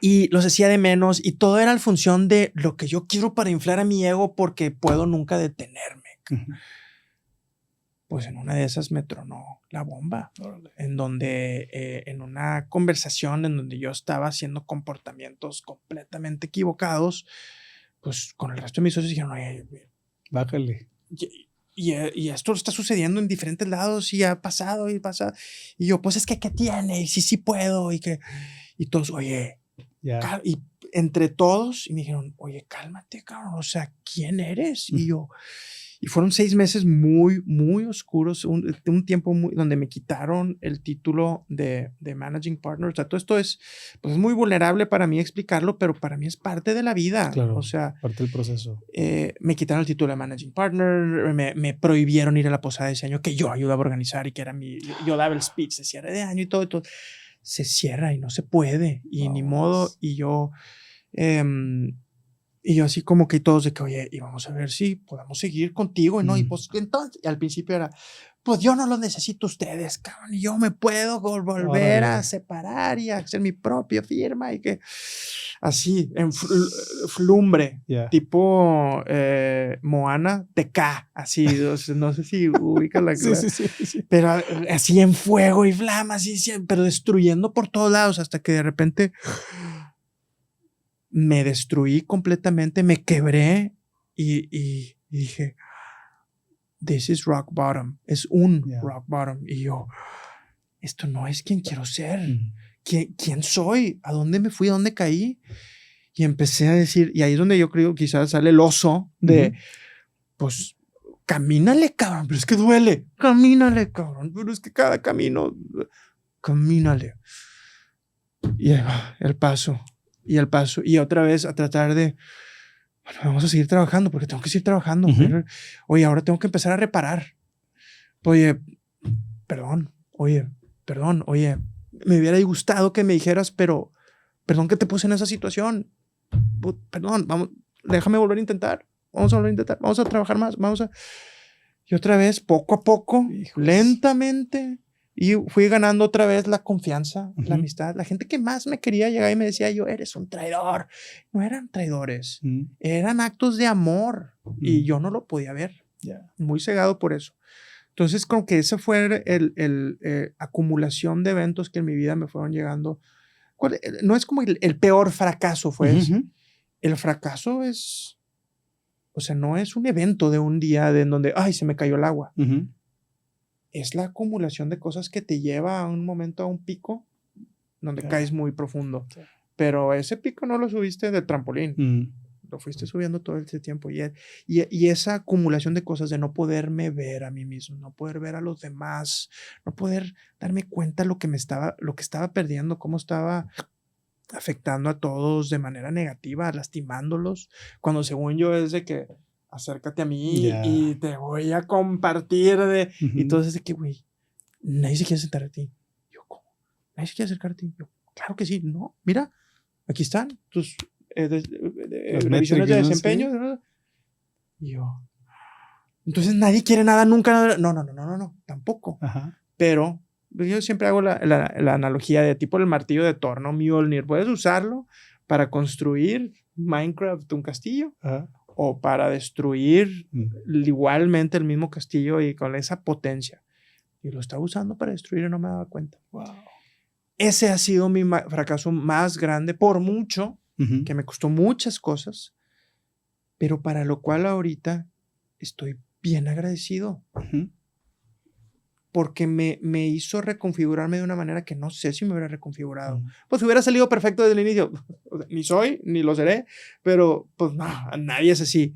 Y los hacía de menos y todo era en función de lo que yo quiero para inflar a mi ego porque puedo nunca detenerme. Pues en una de esas me tronó la bomba, en donde en una conversación en donde yo estaba haciendo comportamientos completamente equivocados, pues con el resto de mis socios dijeron, oye, bájale. Y esto está sucediendo en diferentes lados y ha pasado y pasa. Y yo, pues es que ¿qué tiene? Y sí puedo. Y todos, oye, y entre todos, y me dijeron, oye, cálmate, cabrón, o sea, ¿quién eres? Y fueron 6 meses muy, muy oscuros, un tiempo donde me quitaron el título de Managing Partner. O sea, todo esto es muy vulnerable para mí explicarlo, pero para mí es parte de la vida. Claro, o sea, parte del proceso. Me quitaron el título de Managing Partner, me prohibieron ir a la posada de ese año que yo ayudaba a organizar y que era yo daba el speech de cierre de año y todo. Se cierra y no se puede y ni modo. Y yo así como que todos de que, oye, y vamos a ver si podemos seguir contigo, ¿no? Y pues entonces, al principio era, pues yo no los necesito ustedes, cabrón, y yo me puedo volver a separar y a hacer mi propia firma y que así, en flumbre, tipo Moana, TK, así, no sé si ubica la sí. Pero así en fuego y flamas, pero destruyendo por todos lados hasta que de repente me destruí completamente, me quebré y dije, this is rock bottom, es un rock bottom. Y yo, esto no es quien quiero ser. ¿Quién soy? ¿A dónde me fui? ¿A dónde caí? Y empecé a decir, y ahí es donde yo creo que quizás sale el oso de, pues, camínale, cabrón, pero es que duele. Camínale, cabrón, pero es que cada camino, camínale. Y ahí va, el paso. Y otra vez a tratar de, bueno, vamos a seguir trabajando porque tengo que seguir trabajando. Oye, ahora tengo que empezar a reparar. Oye, perdón, me hubiera gustado que me dijeras, pero perdón que te puse en esa situación. Perdón, déjame volver a intentar. Vamos a trabajar más, Y otra vez, poco a poco, lentamente, y fui ganando otra vez la confianza, la amistad. La gente que más me quería llegar y me decía yo, eres un traidor. No eran traidores, eran actos de amor. Y yo no lo podía ver. Muy cegado por eso. Entonces, como que esa fue el acumulación de eventos que en mi vida me fueron llegando. No es como el peor fracaso fue ese. El fracaso es, o sea, no es un evento de un día en donde, ay, se me cayó el agua. Es la acumulación de cosas que te lleva a un momento, a un pico, donde caes muy profundo. Pero ese pico no lo subiste del trampolín. lo fuiste subiendo todo este tiempo. Y esa acumulación de cosas de no poderme ver a mí mismo, no poder ver a los demás, no poder darme cuenta lo que estaba perdiendo, cómo estaba afectando a todos de manera negativa, lastimándolos, cuando según yo es de que acércate a mí y te voy a compartir y todo es de que, güey, nadie se quiere sentar a ti. Yo, ¿cómo? Nadie se quiere acercar a ti. Yo, claro que sí, no, mira, aquí están tus revisiones de desempeño. ¿No? Y yo, entonces nadie quiere nada nunca. No, tampoco. Ajá. Pero yo siempre hago la analogía de tipo el martillo de Thor, ¿no? Mjolnir. Puedes usarlo para construir Minecraft un castillo. Ajá. O para destruir igualmente el mismo castillo y con esa potencia. Y lo estaba usando para destruir y no me daba cuenta. Wow. Ese ha sido mi fracaso más grande, por mucho, que me costó muchas cosas, pero para lo cual ahorita estoy bien agradecido. Porque me hizo reconfigurarme de una manera que no sé si me hubiera reconfigurado. Pues hubiera salido perfecto desde el inicio. Ni soy, ni lo seré, pero pues no, nadie es así.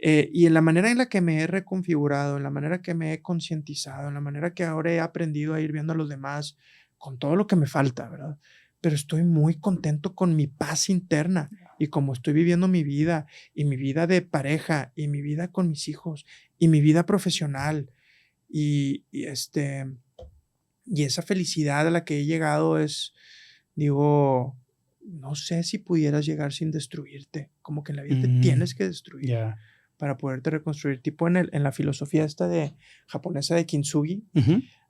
Y en la manera en la que me he reconfigurado, en la manera que me he concientizado, en la manera que ahora he aprendido a ir viendo a los demás, con todo lo que me falta, ¿verdad? Pero estoy muy contento con mi paz interna y como estoy viviendo mi vida y mi vida de pareja y mi vida con mis hijos y mi vida profesional y esa felicidad a la que he llegado es, digo, no sé si pudieras llegar sin destruirte, como que en la vida te tienes que destruir para poderte reconstruir, tipo en la filosofía esta japonesa de Kintsugi,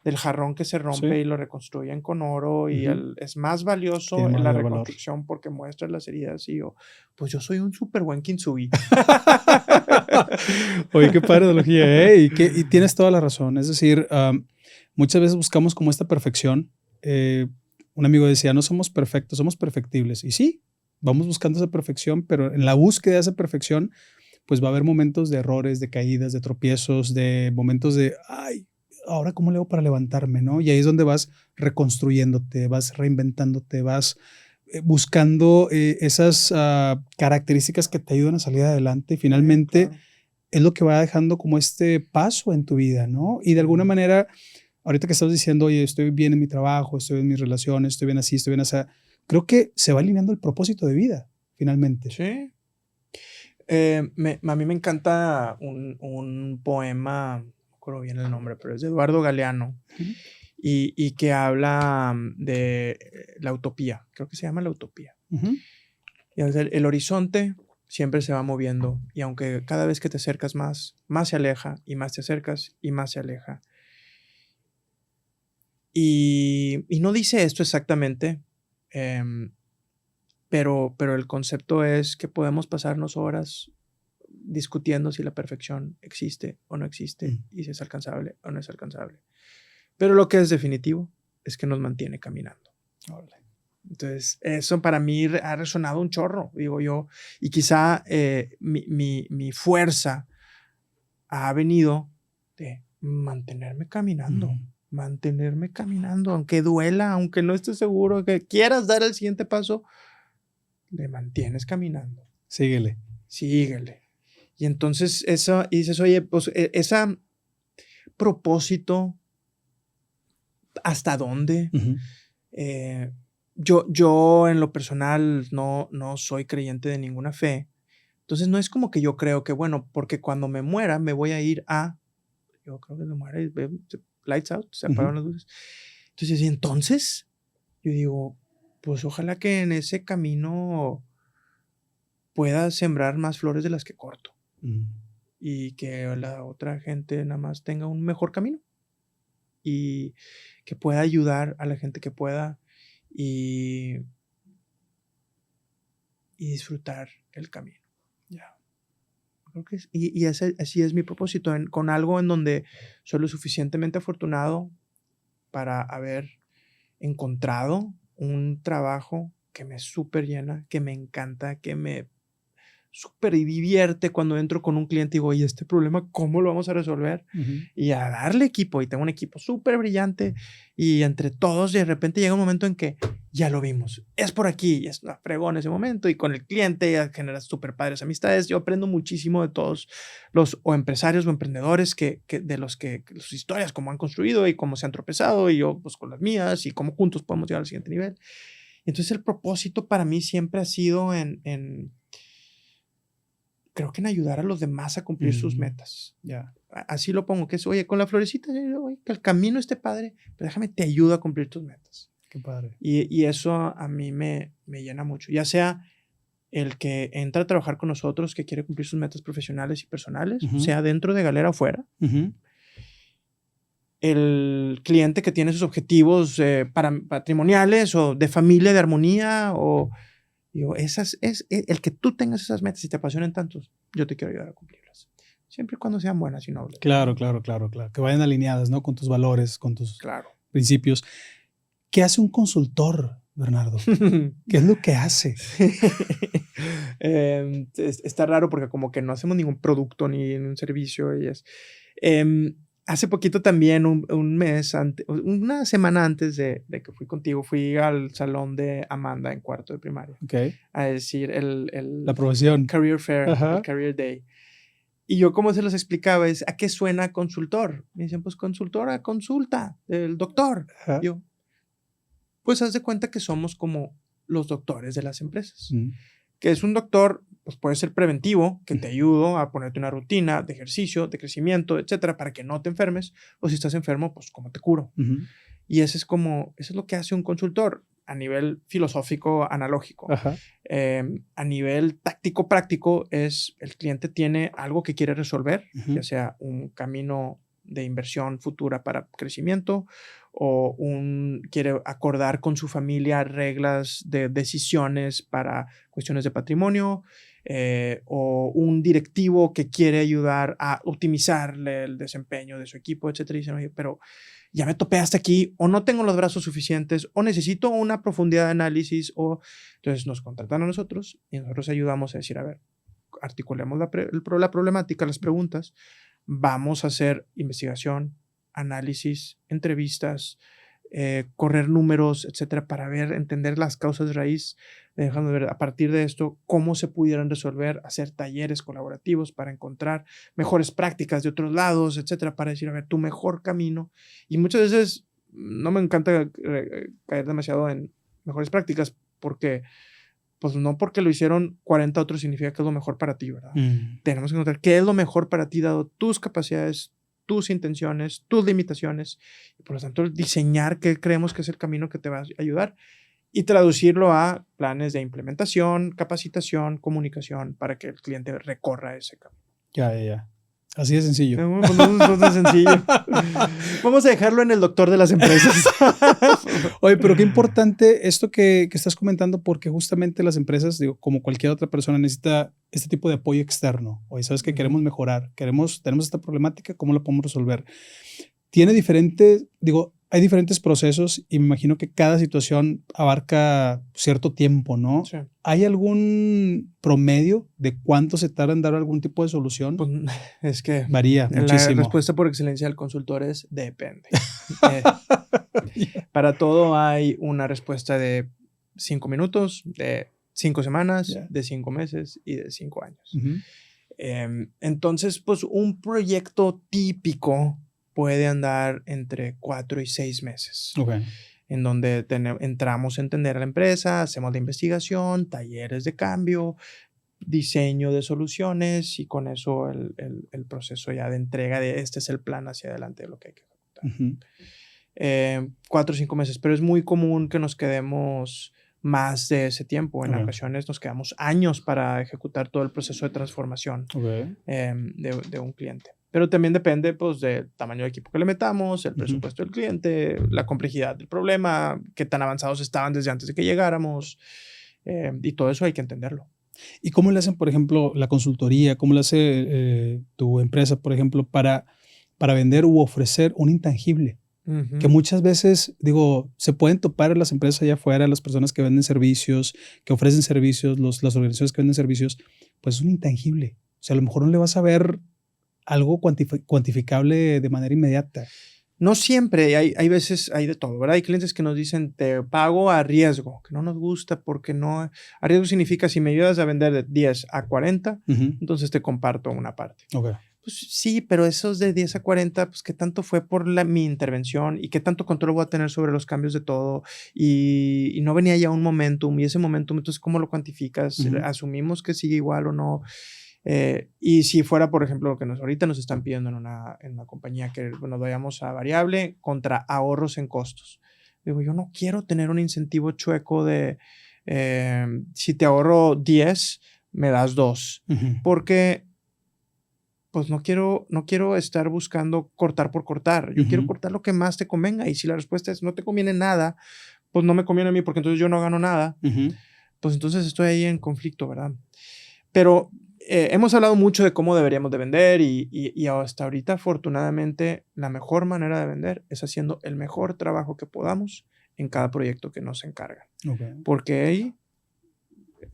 del jarrón que se rompe y lo reconstruyen con oro y es más valioso en la reconstrucción porque muestra las heridas y yo, pues yo soy un súper buen Kintsugi. Oye, qué padre analogía, ¿eh? Y tienes toda la razón, es decir, muchas veces buscamos como esta perfección. Un amigo decía, no somos perfectos, somos perfectibles. Y sí, vamos buscando esa perfección, pero en la búsqueda de esa perfección, pues va a haber momentos de errores, de caídas, de tropiezos, de momentos de, ay, ahora cómo le hago para levantarme, ¿no? Y ahí es donde vas reconstruyéndote, vas reinventándote, vas buscando esas características que te ayudan a salir adelante y finalmente es lo que va dejando como este paso en tu vida, ¿no? Y de alguna manera, ahorita que estás diciendo, oye, estoy bien en mi trabajo, estoy en mis relaciones, estoy bien así, estoy bien así, creo que se va alineando el propósito de vida, finalmente. Sí. A mí me encanta un poema, no recuerdo bien el nombre, pero es de Eduardo Galeano, y que habla de la utopía, creo que se llama La Utopía. Y el horizonte siempre se va moviendo, y aunque cada vez que te acercas más se aleja, y más te acercas, y más se aleja. Y no dice esto exactamente, pero el concepto es que podemos pasarnos horas discutiendo si la perfección existe o no existe y si es alcanzable o no es alcanzable. Pero lo que es definitivo es que nos mantiene caminando. Entonces, eso para mí ha resonado un chorro, digo yo, y quizá mi fuerza ha venido de mantenerme caminando. Mantenerme caminando, aunque duela, aunque no estés seguro, que quieras dar el siguiente paso, le mantienes caminando. Síguele. Y entonces y dices, oye, pues ese propósito, ¿hasta dónde? Yo en lo personal no soy creyente de ninguna fe. Entonces no es como que yo creo que, bueno, porque cuando me muera me voy a ir yo creo que me muera y lights out, se apagan las luces. Entonces, ¿y entonces? Yo digo, pues ojalá que en ese camino pueda sembrar más flores de las que corto. Y que la otra gente nada más tenga un mejor camino. Y que pueda ayudar a la gente que pueda y disfrutar el camino. Creo que así es mi propósito, con algo en donde soy lo suficientemente afortunado para haber encontrado un trabajo que me súper llena, que me encanta, que me súper divierte cuando entro con un cliente y digo, oye, este problema, ¿cómo lo vamos a resolver? Y a darle equipo. Y tengo un equipo súper brillante y entre todos de repente llega un momento en que ya lo vimos. Es por aquí. Y es una fregón ese momento. Y con el cliente ya generas súper padres amistades. Yo aprendo muchísimo de todos los o empresarios o emprendedores de los que sus historias, cómo han construido y cómo se han tropezado. Y yo pues con las mías y cómo juntos podemos llegar al siguiente nivel. Entonces el propósito para mí siempre ha sido creo que en ayudar a los demás a cumplir sus metas. Ya. Así lo pongo, que es, oye, con la florecita, oye, que el camino esté padre, pero déjame, te ayudo a cumplir tus metas. Qué padre. Y eso a mí me llena mucho. Ya sea el que entra a trabajar con nosotros, que quiere cumplir sus metas profesionales y personales, sea dentro de Galera o fuera. El cliente que tiene sus objetivos patrimoniales o de familia, de armonía, o digo, el que tú tengas esas metas y te apasionen tantos, yo te quiero ayudar a cumplirlas. Siempre y cuando sean buenas y nobles. Claro. Que vayan alineadas, ¿no? Con tus valores, con tus principios. ¿Qué hace un consultor, Bernardo? ¿Qué es lo que hace? Está raro porque como que no hacemos ningún producto ni un servicio. Hace poquito también, una semana antes de que fui contigo, fui al salón de Amanda en cuarto de primaria. A decir la profesión. Career Fair, el Career Day. Y yo, como se los explicaba, ¿a qué suena consultor? Me dicen, pues consultora, consulta, el doctor. Yo, pues haz de cuenta que somos como los doctores de las empresas. Que es un doctor, pues puede ser preventivo, que te ayudo a ponerte una rutina de ejercicio, de crecimiento, etcétera, para que no te enfermes. O si estás enfermo, pues cómo te curo. Y eso es lo que hace un consultor a nivel filosófico, analógico. A nivel táctico, práctico, es el cliente tiene algo que quiere resolver, ya sea un camino de inversión futura para crecimiento o quiere acordar con su familia reglas de decisiones para cuestiones de patrimonio, o un directivo que quiere ayudar a optimizarle el desempeño de su equipo, etcétera. Y dicen, oye, pero ya me topé hasta aquí, o no tengo los brazos suficientes, o necesito una profundidad de análisis, entonces nos contratan a nosotros y nosotros ayudamos a decir, a ver, articulemos la problemática, las preguntas, vamos a hacer investigación, análisis, entrevistas, correr números, etcétera, para entender las causas de raíz, dejando de ver a partir de esto cómo se pudieran resolver, hacer talleres colaborativos para encontrar mejores prácticas de otros lados, etcétera, para decir, a ver, tu mejor camino. Y muchas veces no me encanta caer demasiado en mejores prácticas porque, pues no porque lo hicieron 40 otros significa que es lo mejor para ti, ¿verdad? Tenemos que encontrar qué es lo mejor para ti dado tus capacidades, tus intenciones, tus limitaciones, y por lo tanto diseñar qué creemos que es el camino que te va a ayudar y traducirlo a planes de implementación, capacitación, comunicación para que el cliente recorra ese camino. Ya. Así de sencillo. No es sencillo. Vamos a dejarlo en el doctor de las empresas. Oye, pero qué importante esto que estás comentando, porque justamente las empresas, digo, como cualquier otra persona, necesita este tipo de apoyo externo. Oye, sabes que queremos mejorar, tenemos esta problemática, ¿cómo la podemos resolver? Hay diferentes procesos y me imagino que cada situación abarca cierto tiempo, ¿no? Sí. ¿Hay algún promedio de cuánto se tarda en dar algún tipo de solución? Pues es que varía muchísimo. La respuesta por excelencia del consultor es depende. Para todo hay una respuesta de 5 minutos, de 5 semanas, de 5 meses y de 5 años. Entonces, pues un proyecto típico puede andar entre 4 y 6 meses. En donde entramos a entender a la empresa, hacemos la investigación, talleres de cambio, diseño de soluciones y con eso el proceso ya de entrega de este es el plan hacia adelante de lo que hay que ejecutar. 4 o 5 meses, pero es muy común que nos quedemos más de ese tiempo. En ocasiones nos quedamos años para ejecutar todo el proceso de transformación de un cliente. Pero también depende pues, del tamaño del equipo que le metamos, el presupuesto del cliente, la complejidad del problema, qué tan avanzados estaban desde antes de que llegáramos. Y todo eso hay que entenderlo. ¿Y cómo le hacen, por ejemplo, la consultoría? ¿Cómo le hace tu empresa, por ejemplo, para vender u ofrecer un intangible? Que muchas veces, se pueden topar en las empresas allá afuera, las personas que venden servicios, que ofrecen servicios, las organizaciones que venden servicios, pues es un intangible. O sea, a lo mejor no le vas a ver algo cuantificable de manera inmediata. No siempre, hay veces, hay de todo, ¿verdad? Hay clientes que nos dicen, te pago a riesgo, que no nos gusta porque no... A riesgo significa, si me ayudas a vender de 10 a 40, entonces te comparto una parte. Okay. Pues sí, pero esos de 10 a 40, pues qué tanto fue por mi intervención y qué tanto control voy a tener sobre los cambios de todo y no venía ya un momentum y ese momentum, entonces, ¿cómo lo cuantificas? ¿Asumimos que sigue igual o no? Y si fuera, por ejemplo, lo que ahorita nos están pidiendo en una compañía que nos vayamos a variable contra ahorros en costos. Digo, yo no quiero tener un incentivo chueco de si te ahorro 10, me das 2. Porque pues no quiero estar buscando cortar por cortar. Yo quiero cortar lo que más te convenga. Y si la respuesta es no te conviene nada, pues no me conviene a mí porque entonces yo no gano nada. Pues entonces estoy ahí en conflicto, ¿verdad? Pero hemos hablado mucho de cómo deberíamos de vender y hasta ahorita, afortunadamente, la mejor manera de vender es haciendo el mejor trabajo que podamos en cada proyecto que nos encargan. Okay. Porque ahí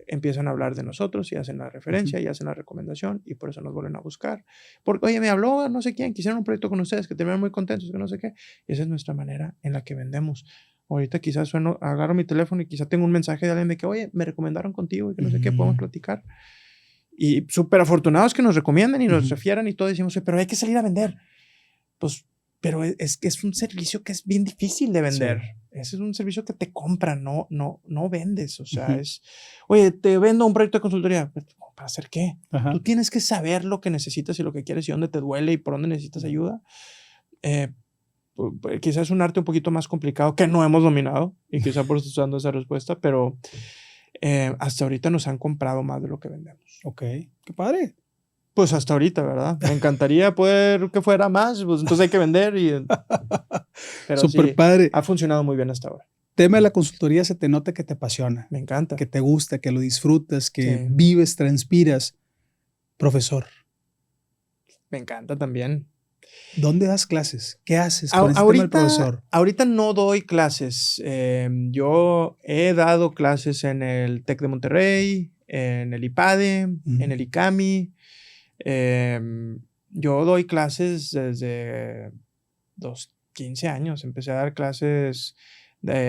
empiezan a hablar de nosotros y hacen la referencia y hacen la recomendación y por eso nos vuelven a buscar. Porque, oye, me habló no sé quién, quisieron un proyecto con ustedes, que terminaron muy contentos, que no sé qué. Y esa es nuestra manera en la que vendemos. Ahorita quizás agarro mi teléfono y quizás tengo un mensaje de alguien de que, oye, me recomendaron contigo y que no sé qué, podemos platicar. Y súper afortunados que nos recomienden y nos refieran y todo. Decimos, pero hay que salir a vender. Pues, pero es un servicio que es bien difícil de vender. Sí. Ese es un servicio que te compran, no vendes. O sea, es, oye, te vendo un proyecto de consultoría. ¿Para hacer qué? Tú tienes que saber lo que necesitas y lo que quieres y dónde te duele y por dónde necesitas ayuda. Quizás es un arte un poquito más complicado que no hemos dominado y quizás por eso estoy dando esa respuesta, pero hasta ahorita nos han comprado más de lo que vendemos. Ok, qué padre. Pues hasta ahorita, ¿verdad? Me encantaría poder que fuera más, pues entonces hay que vender. Pero súper sí, padre. Ha funcionado muy bien hasta ahora. Tema de la consultoría se te nota que te apasiona. Me encanta. Que te gusta, que lo disfrutas, que vives, transpiras. Profesor. Me encanta también. ¿Dónde das clases? ¿Qué haces con este tema del profesor? Ahorita no doy clases. Yo he dado clases en el TEC de Monterrey, en el IPADE, en el ICAMI. Yo doy clases desde los 15 años. Empecé a dar clases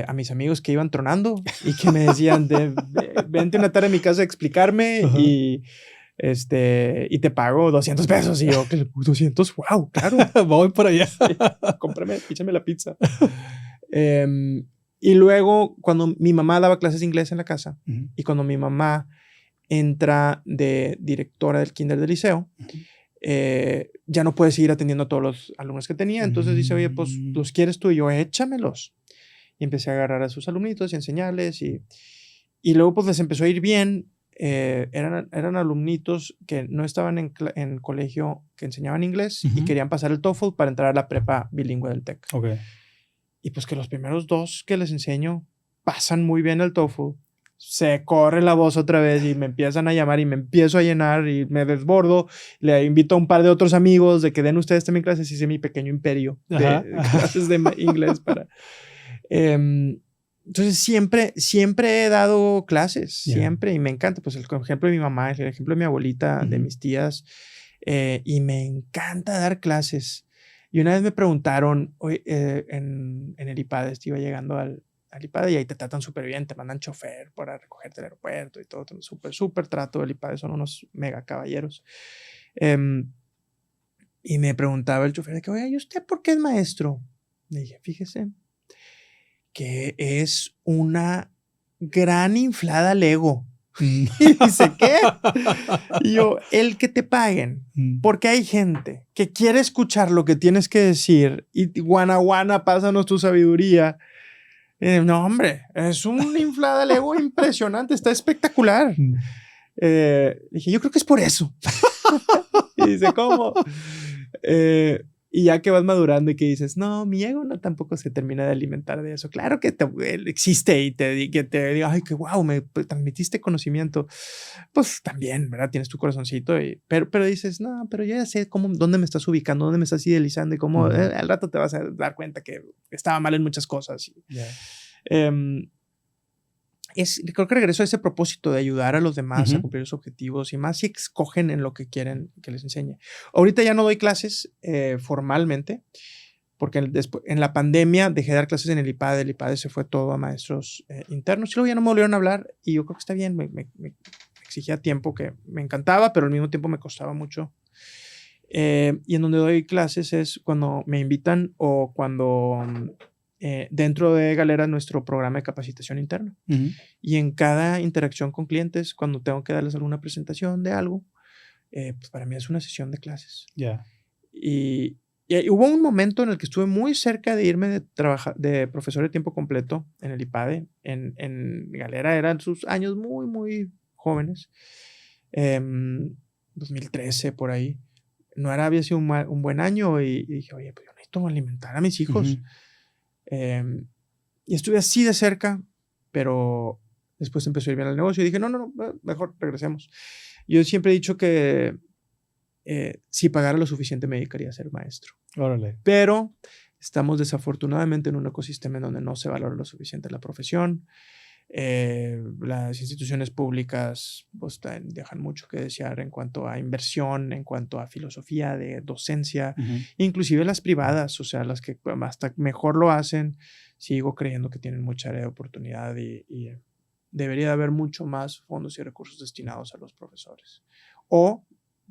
a mis amigos que iban tronando y que me decían, vente una tarde a mi casa a explicarme y te pago 200 pesos. Y yo, 200, wow, claro. Voy por allá. Sí, píchame la pizza. Y luego, cuando mi mamá daba clases de inglés en la casa y cuando mi mamá entra de directora del kinder del liceo, ya no puede seguir atendiendo a todos los alumnos que tenía. Entonces dice, oye, pues los quieres tú y yo, échamelos. Y empecé a agarrar a sus alumnitos y enseñarles y luego pues les empezó a ir bien. Eran alumnitos que no estaban en colegio que enseñaban inglés y querían pasar el TOEFL para entrar a la prepa bilingüe del TEC. Okay. Y pues que los primeros 2 que les enseño pasan muy bien el TOEFL. Se corre la voz otra vez y me empiezan a llamar y me empiezo a llenar y me desbordo. Le invito a un par de otros amigos de que den ustedes también clases y hice mi pequeño imperio de clases de inglés para... Entonces siempre he dado clases, siempre, y me encanta, pues el ejemplo de mi mamá, el ejemplo de mi abuelita, de mis tías, y me encanta dar clases. Y una vez me preguntaron, en el IPADE, iba llegando al IPADE y ahí te tratan súper bien, te mandan chofer para recogerte al aeropuerto y todo, súper trato del IPADE, son unos mega caballeros. Y me preguntaba el chofer de que, oye, ¿y usted por qué es maestro? Le dije, fíjese que es una gran inflada al ego. Y dice, ¿qué? Y yo, el que te paguen, porque hay gente que quiere escuchar lo que tienes que decir y guana, pásanos tu sabiduría. No, hombre, es una inflada al ego impresionante, está espectacular. Dije, yo creo que es por eso. Y dice, ¿cómo? Y ya que vas madurando y que dices, no, mi ego no tampoco se termina de alimentar de eso. Claro que existe y que te diga, ay, que wow, me transmitiste conocimiento. Pues también, ¿verdad? Tienes tu corazoncito. Pero dices, no, pero yo ya sé dónde me estás ubicando, dónde me estás idealizando y cómo al rato te vas a dar cuenta que estaba mal en muchas cosas. creo que regreso a ese propósito de ayudar a los demás a cumplir sus objetivos y más si escogen en lo que quieren que les enseñe. Ahorita ya no doy clases formalmente, porque en la pandemia dejé de dar clases en el IPADE. El IPADE se fue todo a maestros internos y luego ya no me volvieron a hablar y yo creo que está bien. Me exigía tiempo que me encantaba, pero al mismo tiempo me costaba mucho. Y en donde doy clases es cuando me invitan o cuando dentro de Galera nuestro programa de capacitación interna. Y en cada interacción con clientes, cuando tengo que darles alguna presentación de algo, pues para mí es una sesión de clases. Y hubo un momento en el que estuve muy cerca de irme de profesor de tiempo completo en el IPADE. En Galera eran sus años muy, muy jóvenes. 2013, por ahí. Había sido un buen año y dije, oye, pues yo necesito alimentar a mis hijos. Y estuve así de cerca, pero después empezó a ir bien el negocio y dije, no, mejor regresemos. Yo siempre he dicho que si pagara lo suficiente me dedicaría a ser maestro. Órale. Pero estamos desafortunadamente en un ecosistema en donde no se valora lo suficiente la profesión. Las instituciones públicas pues, dejan mucho que desear en cuanto a inversión, en cuanto a filosofía de docencia, inclusive las privadas, o sea, las que hasta mejor lo hacen, sigo creyendo que tienen mucha área de oportunidad y debería de haber mucho más fondos y recursos destinados a los profesores. O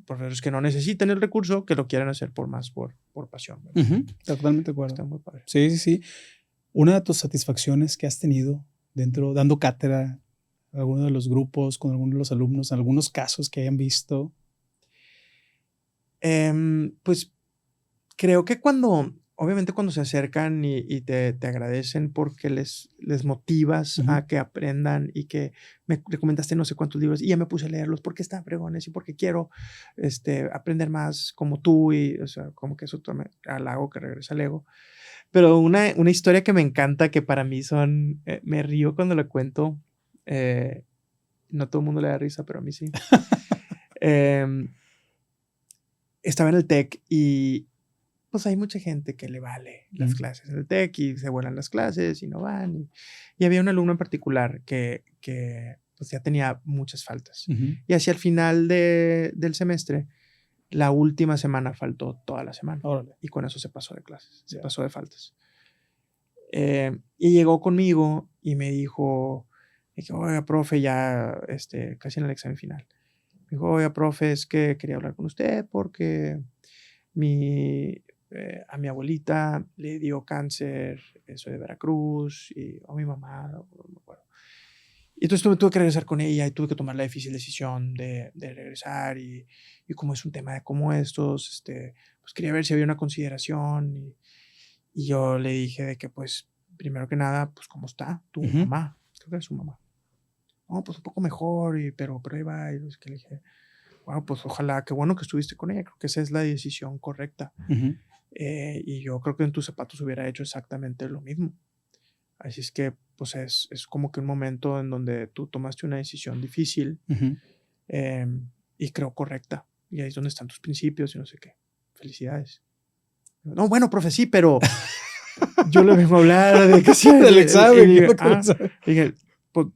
profesores que no necesiten el recurso, que lo quieran hacer por pasión. Totalmente de acuerdo. Está muy padre. Sí. Una de tus satisfacciones que has tenido dando cátedra a alguno de los grupos, con algunos de los alumnos, en algunos casos que hayan visto. Pues creo que obviamente cuando se acercan y te agradecen porque les motivas a que aprendan y que me recomendaste no sé cuántos libros y ya me puse a leerlos porque están fregones y porque quiero aprender más como tú y, o sea, como que eso tome halago que regresa al ego. Pero una historia que me encanta, que para mí me río cuando la cuento, no todo el mundo le da risa, pero a mí sí. Estaba en el TEC y pues hay mucha gente que le vale las clases en el TEC y se vuelan las clases y no van. Y había un alumno en particular que pues ya tenía muchas faltas. Y hacia el final del semestre, la última semana faltó toda la semana. Órale. Y con eso se pasó de clases, se pasó de faltas. Y llegó conmigo y me dijo, oiga, profe, ya casi en el examen final. Me dijo, oiga, profe, es que quería hablar con usted porque a mi abuelita le dio cáncer, soy de Veracruz, y mi mamá, no me acuerdo. Y entonces tuve que regresar con ella y tuve que tomar la difícil decisión de regresar y como es un tema de como estos, pues quería ver si había una consideración y yo le dije de que pues primero que nada, pues cómo está tu mamá, creo que es su mamá. No, pues un poco mejor, pero ahí va. Y es que le dije, wow, pues ojalá, qué bueno que estuviste con ella, creo que esa es la decisión correcta. Y yo creo que en tus zapatos hubiera hecho exactamente lo mismo. Así es que, pues es como que un momento en donde tú tomaste una decisión difícil y creo correcta. Y ahí es donde están tus principios y no sé qué. Felicidades. No, bueno, profe, sí, pero yo le vengo a hablar de que sí. Del examen. Dije, pues,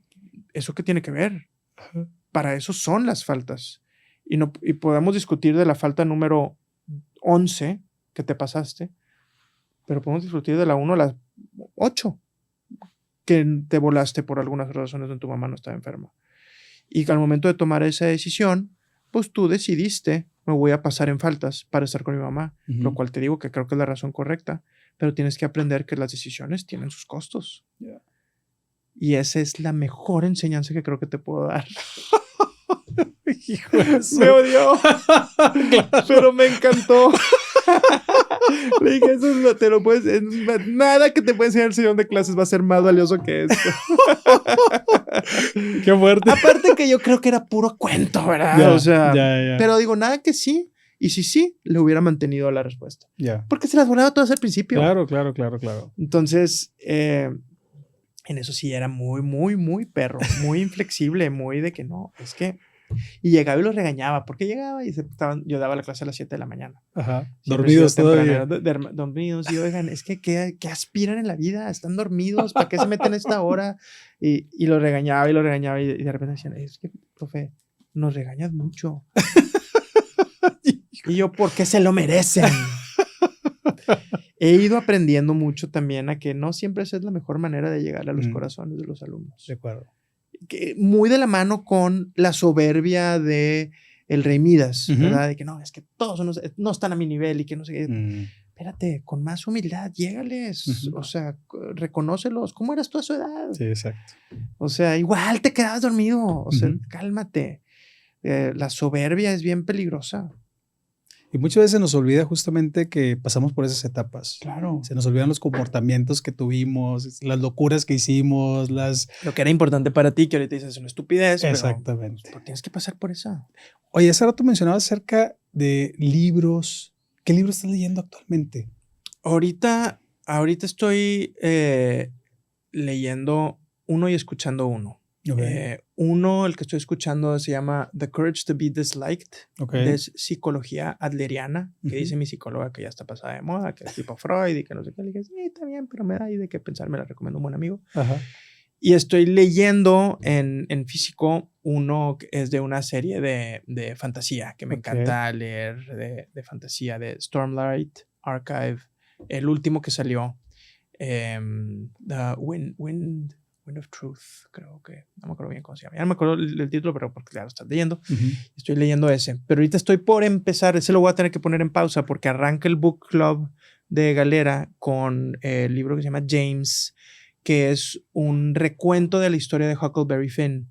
¿eso qué tiene que ver? Para eso son las faltas. Y podemos discutir de la falta número 11 que te pasaste, pero podemos discutir de la 1 a la 8 que te volaste por algunas razones donde tu mamá no estaba enferma. Y al momento de tomar esa decisión, pues tú decidiste, me voy a pasar en faltas para estar con mi mamá, lo cual te digo que creo que es la razón correcta, pero tienes que aprender que las decisiones tienen sus costos. Y esa es la mejor enseñanza que creo que te puedo dar. Hijo de eso. Me odió, claro. Pero me encantó. Le dije, eso te lo puedes, nada que te pueda enseñar el señor de clases va a ser más valioso que esto. Qué fuerte. Aparte que yo creo que era puro cuento, ¿verdad? O sea, pero digo, nada que sí. Y si sí, le hubiera mantenido la respuesta. Porque se las volaba todas al principio. Claro. Entonces, en eso sí era muy, muy, muy perro, muy inflexible, muy de que no, es que Y llegaba y los regañaba. ¿Por qué llegaba? Y yo daba la clase a las 7 de la mañana. Ajá. Dormidos todavía. Dormidos. Y oigan, es que ¿qué aspiran en la vida? Están dormidos. ¿Para qué se meten a esta hora? Y lo regañaba y lo regañaba. Y de repente decían, es que, profe, nos regañas mucho. Y yo, porque se lo merecen. He ido aprendiendo mucho también a que no siempre esa es la mejor manera de llegar a los corazones de los alumnos. De acuerdo. Que muy de la mano con la soberbia de el Rey Midas, ¿verdad? De que no, es que todos no están a mi nivel y que no sé qué. Espérate, con más humildad, llégales. O sea, reconócelos. ¿Cómo eras tú a su edad? Sí, exacto. O sea, igual te quedabas dormido. O sea, cálmate. La soberbia es bien peligrosa. Y muchas veces se nos olvida justamente que pasamos por esas etapas. Claro. Se nos olvidan los comportamientos que tuvimos, las locuras que hicimos, lo que era importante para ti, que ahorita dices es una estupidez. Exactamente. Pero tienes que pasar por eso. Oye, hace rato mencionabas acerca de libros. ¿Qué libros estás leyendo actualmente? Ahorita estoy leyendo uno y escuchando uno. Okay. Uno, el que estoy escuchando, se llama The Courage to be Disliked. Okay. Es psicología adleriana, que dice mi psicóloga que ya está pasada de moda, que es tipo Freud y que no sé qué. Le dije, sí, está bien, pero me da ahí de qué pensar, me la recomiendo un buen amigo. Ajá. Y estoy leyendo en físico uno que es de una serie de fantasía, que me encanta leer de fantasía, de Stormlight Archive, el último que salió, The Wind of Truth, creo que, no me acuerdo bien cómo se llama. Ya no me acuerdo el título, pero porque ya lo estás leyendo. Estoy leyendo ese. Pero ahorita estoy por empezar, ese lo voy a tener que poner en pausa porque arranca el book club de Galera con el libro que se llama James, que es un recuento de la historia de Huckleberry Finn.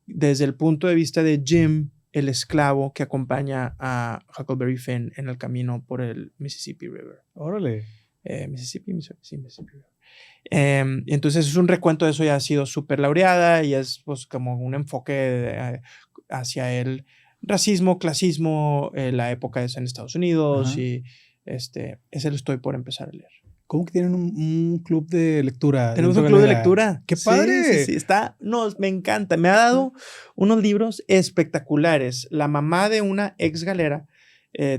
Desde el punto de vista de Jim, el esclavo que acompaña a Huckleberry Finn en el camino por el Mississippi River. Órale. Mississippi River. Entonces es un recuento de eso, ya ha sido súper laureada y es pues como un enfoque hacia el racismo, clasismo, la época es en Estados Unidos. Y ese lo estoy por empezar a leer. ¿Cómo que tienen un club de lectura? Tenemos un club de lectura. ¡Qué padre! Sí. Me encanta. Me ha dado unos libros espectaculares. La mamá de una ex galera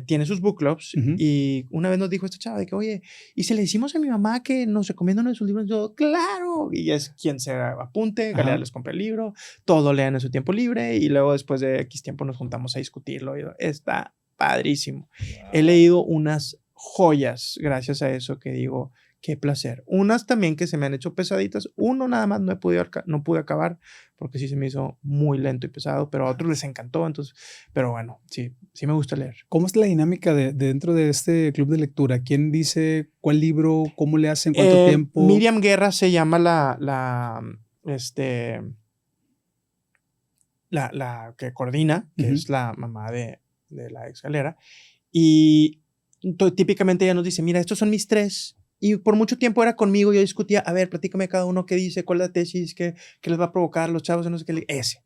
tiene sus book clubs y una vez nos dijo esta chava de que, oye, ¿y si le decimos a mi mamá que nos recomienda uno de sus libros? Yo, ¡claro! Y es quien se apunte, Galera les compra el libro, todo lean en su tiempo libre y luego después de X tiempo nos juntamos a discutirlo. Y está padrísimo. Wow. He leído unas joyas gracias a eso que digo, qué placer. Unas también que se me han hecho pesaditas. Uno nada más no pude acabar porque sí se me hizo muy lento y pesado, pero a otros les encantó. Entonces, pero bueno, sí me gusta leer. ¿Cómo es la dinámica de dentro de este club de lectura? ¿Quién dice cuál libro? ¿Cómo le hacen? ¿Cuánto tiempo? Miriam Guerra se llama la que coordina, que es la mamá de la ex galera. Y típicamente ella nos dice, mira, estos son mis 3. Y por mucho tiempo era conmigo, yo discutía, a ver, platícame cada uno qué dice, cuál es la tesis, qué les va a provocar los chavos, no sé qué, ese.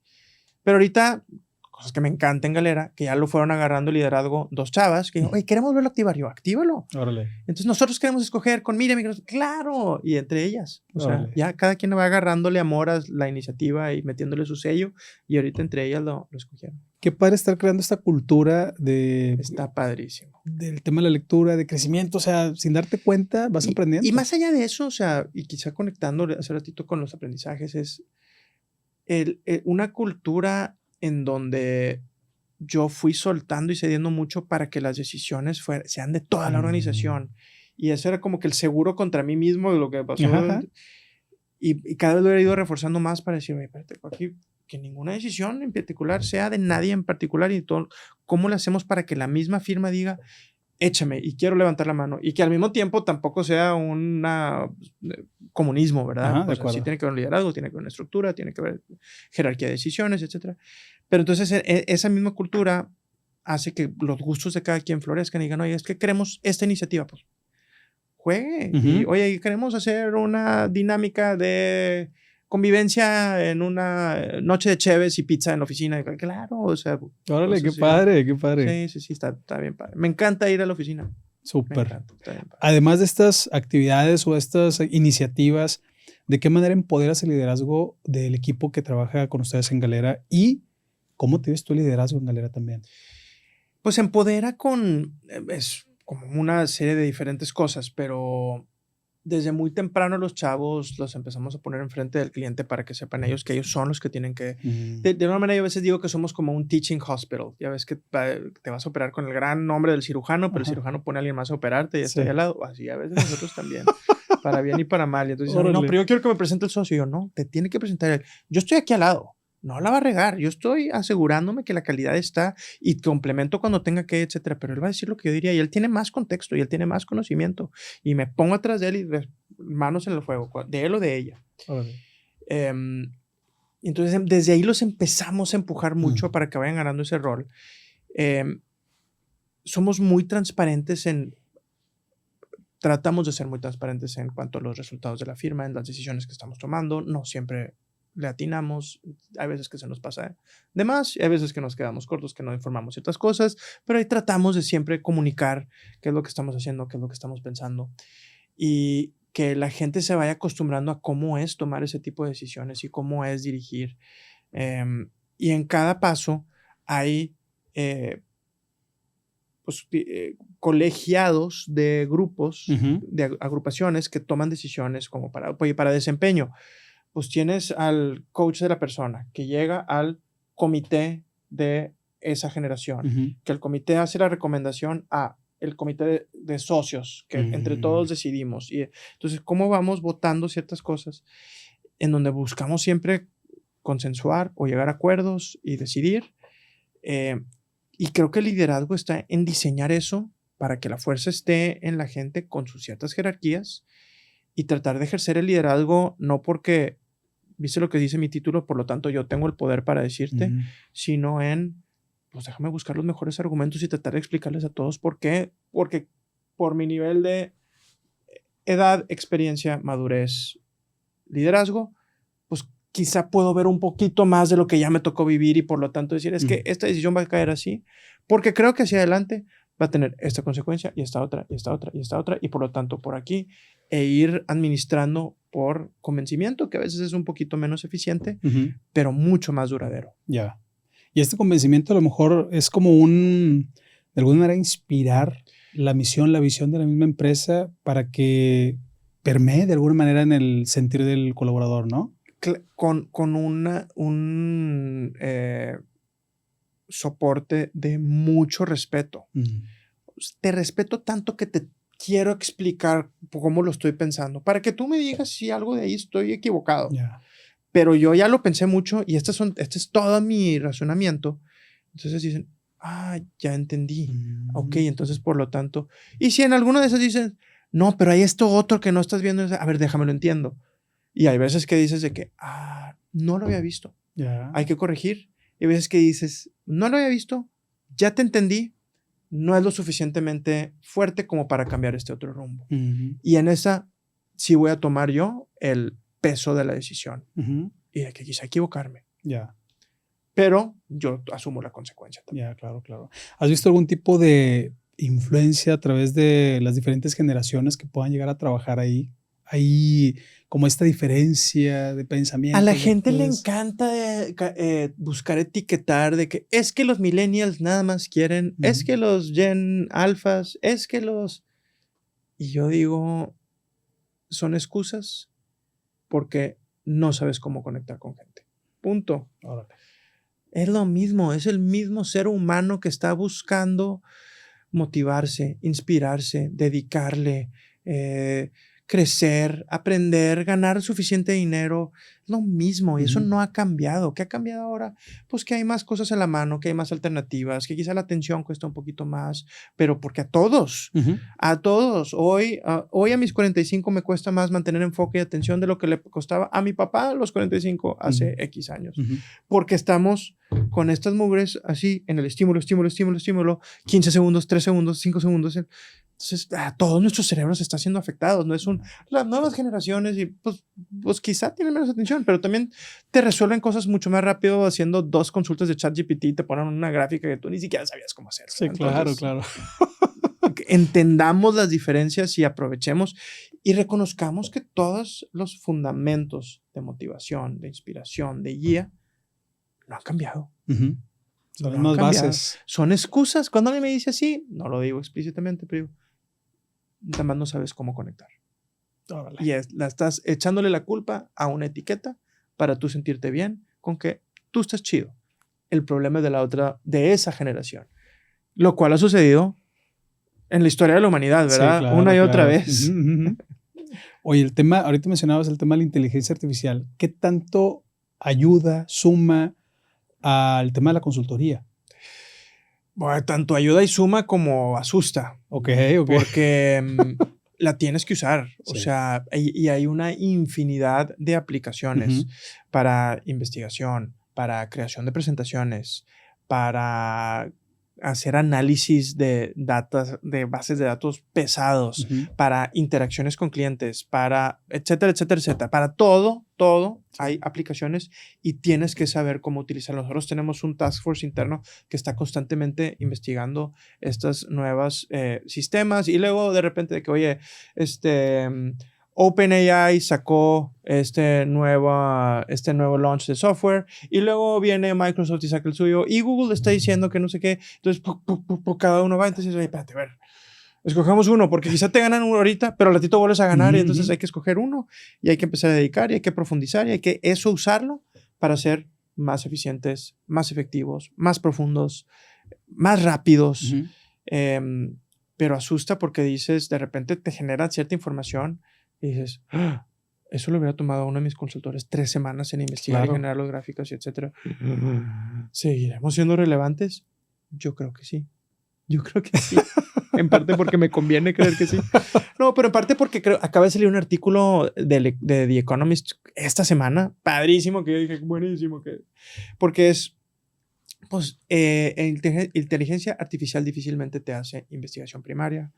Pero ahorita, cosas que me encantan en Galera, que ya lo fueron agarrando liderazgo 2 chavas, que oye, queremos verlo activar, yo, actívalo. Órale. Entonces nosotros queremos escoger con Miriam, claro, y entre ellas. O sea, ya cada quien va agarrándole amor a la iniciativa y metiéndole su sello, y ahorita entre ellas lo escogieron. Qué padre estar creando esta cultura Está padrísimo. Del tema de la lectura, de crecimiento, o sea, sin darte cuenta vas aprendiendo. Y más allá de eso, o sea, y quizá conectando hace ratito con los aprendizajes, es una cultura en donde yo fui soltando y cediendo mucho para que las decisiones sean de toda la organización. Y eso era como que el seguro contra mí mismo de lo que pasó. Y cada vez lo he ido reforzando más para decir, oye, espérate, aquí que ninguna decisión en particular sea de nadie en particular y todo, ¿cómo le hacemos para que la misma firma diga, échame y quiero levantar la mano? Y que al mismo tiempo tampoco sea un comunismo, ¿verdad? O sea, sí tiene que haber un liderazgo, tiene que haber una estructura, tiene que haber jerarquía de decisiones, etc. Pero entonces esa misma cultura hace que los gustos de cada quien florezcan y digan, oye, es que queremos esta iniciativa, pues juegue. Y oye, queremos hacer una dinámica de convivencia en una noche de cheves y pizza en la oficina. Claro, o sea. Órale, qué padre, qué padre. Sí, está bien padre. Me encanta ir a la oficina. Súper. Además de estas actividades o estas iniciativas, ¿de qué manera empoderas el liderazgo del equipo que trabaja con ustedes en Galera? Y ¿Cómo te ves tu liderazgo en Galera también? Pues empodera es como una serie de diferentes cosas, pero desde muy temprano los chavos los empezamos a poner enfrente del cliente para que sepan ellos que ellos son los que tienen que... De una manera yo a veces digo que somos como un teaching hospital. Ya ves que te vas a operar con el gran nombre del cirujano, pero el cirujano pone a alguien más a operarte y está ahí al lado. Así a veces nosotros también, para bien y para mal. Y entonces dicen, no, pero yo quiero que me presente el socio. Y yo, no, te tiene que presentar él. Yo estoy aquí al lado. No la va a regar. Yo estoy asegurándome que la calidad está y complemento cuando tenga que, etcétera. Pero él va a decir lo que yo diría y él tiene más contexto y él tiene más conocimiento. Y me pongo atrás de él y manos en el fuego, de él o de ella. Entonces, desde ahí los empezamos a empujar mucho para que vayan ganando ese rol. Somos muy transparentes tratamos de ser muy transparentes en cuanto a los resultados de la firma, en las decisiones que estamos tomando. No siempre le atinamos, hay veces que se nos pasa de más, hay veces que nos quedamos cortos, que no informamos ciertas cosas, pero ahí tratamos de siempre comunicar qué es lo que estamos haciendo, qué es lo que estamos pensando y que la gente se vaya acostumbrando a cómo es tomar ese tipo de decisiones y cómo es dirigir. Y en cada paso hay colegiados de grupos, de agrupaciones que toman decisiones como para desempeño. Pues tienes al coach de la persona que llega al comité de esa generación, que el comité hace la recomendación a el comité de socios, que entre todos decidimos. Y entonces, ¿cómo vamos votando ciertas cosas en donde buscamos siempre consensuar o llegar a acuerdos y decidir? Y creo que el liderazgo está en diseñar eso para que la fuerza esté en la gente con sus ciertas jerarquías y tratar de ejercer el liderazgo no porque, viste lo que dice mi título, por lo tanto yo tengo el poder para decirte, sino en, pues déjame buscar los mejores argumentos y tratar de explicarles a todos por qué, porque por mi nivel de edad, experiencia, madurez, liderazgo, pues quizá puedo ver un poquito más de lo que ya me tocó vivir y por lo tanto decir, es que esta decisión va a caer así, porque creo que hacia adelante va a tener esta consecuencia y esta otra, y esta otra, y esta otra, y por lo tanto por aquí, e ir administrando por convencimiento, que a veces es un poquito menos eficiente, pero mucho más duradero. Ya. Y este convencimiento a lo mejor es como de alguna manera inspirar la misión, la visión de la misma empresa para que permee de alguna manera en el sentir del colaborador, ¿no? Con un soporte de mucho respeto. Te respeto tanto que te quiero explicar cómo lo estoy pensando, para que tú me digas si algo de ahí estoy equivocado. Pero yo ya lo pensé mucho y este es todo mi razonamiento. Entonces dicen, ya entendí. Ok, entonces por lo tanto. Y si en alguno de esos dicen, no, pero hay esto otro que no estás viendo, a ver, déjame lo entiendo. Y hay veces que dices de que, no lo había visto. Hay que corregir. Y hay veces que dices, no lo había visto, ya te entendí, no es lo suficientemente fuerte como para cambiar este otro rumbo. Y en esa sí voy a tomar yo el peso de la decisión y de que quizá equivocarme. Pero yo asumo la consecuencia también. Claro. ¿Has visto algún tipo de influencia a través de las diferentes generaciones que puedan llegar a trabajar ahí? Hay como esta diferencia de pensamiento. A la gente le encanta buscar etiquetar de que es que los millennials nada más quieren, es que los Gen Alphas, es que los... Y yo digo, son excusas porque no sabes cómo conectar con gente. Punto. Es lo mismo, es el mismo ser humano que está buscando motivarse, inspirarse, dedicarle, crecer, aprender, ganar suficiente dinero, es lo mismo y eso no ha cambiado. ¿Qué ha cambiado ahora? Pues que hay más cosas a la mano, que hay más alternativas, que quizá la atención cuesta un poquito más, pero porque a todos, hoy a mis 45 me cuesta más mantener enfoque y atención de lo que le costaba a mi papá a los 45 hace X años, porque estamos con estas mugres así en el estímulo, 15 segundos, 3 segundos, 5 segundos. Entonces, todos nuestros cerebros están siendo afectados. No es las nuevas generaciones y pues quizá tienen menos atención, pero también te resuelven cosas mucho más rápido haciendo 2 consultas de ChatGPT y te ponen una gráfica que tú ni siquiera sabías cómo hacer. Sí, entonces, claro. Entendamos las diferencias y aprovechemos y reconozcamos que todos los fundamentos de motivación, de inspiración, de guía no han cambiado. Son las bases. Son excusas. Cuando alguien me dice así, no lo digo explícitamente, pero digo, nada más no sabes cómo conectar. Órale. Y la estás echándole la culpa a una etiqueta para tú sentirte bien con que tú estás chido. El problema es de esa generación. Lo cual ha sucedido en la historia de la humanidad, ¿verdad? Sí, claro, una y otra claro. vez. Oye, el tema, ahorita mencionabas el tema de la inteligencia artificial. ¿Qué tanto ayuda, suma al tema de la consultoría? Bueno, tanto ayuda y suma como asusta. Ok. Porque la tienes que usar. Sí. O sea, y hay una infinidad de aplicaciones para investigación, para creación de presentaciones, para hacer análisis de bases de datos pesados, para interacciones con clientes, para etcétera, etcétera, etcétera. Para todo hay aplicaciones y tienes que saber cómo utilizarlos. Nosotros tenemos un task force interno que está constantemente investigando estos nuevos sistemas y luego de repente de que, oye, OpenAI sacó este nuevo launch de software y luego viene Microsoft y saca el suyo y Google está diciendo que no sé qué. Entonces, cada uno va. Entonces, oye, espérate, a ver, escogemos uno porque quizá te ganan uno ahorita, pero al ratito vuelves a ganar y entonces hay que escoger uno y hay que empezar a dedicar y hay que profundizar y hay que usarlo para ser más eficientes, más efectivos, más profundos, más rápidos. Pero asusta porque dices, de repente te genera cierta información y dices, eso lo hubiera tomado uno de mis consultores 3 semanas en investigar y generar los gráficos y etcétera. ¿Seguiremos siendo relevantes? Yo creo que sí. En parte porque me conviene creer que sí. No, pero en parte porque acaba de salir un artículo de The Economist esta semana, padrísimo, que yo dije, buenísimo, porque es, pues, inteligencia artificial difícilmente te hace investigación primaria.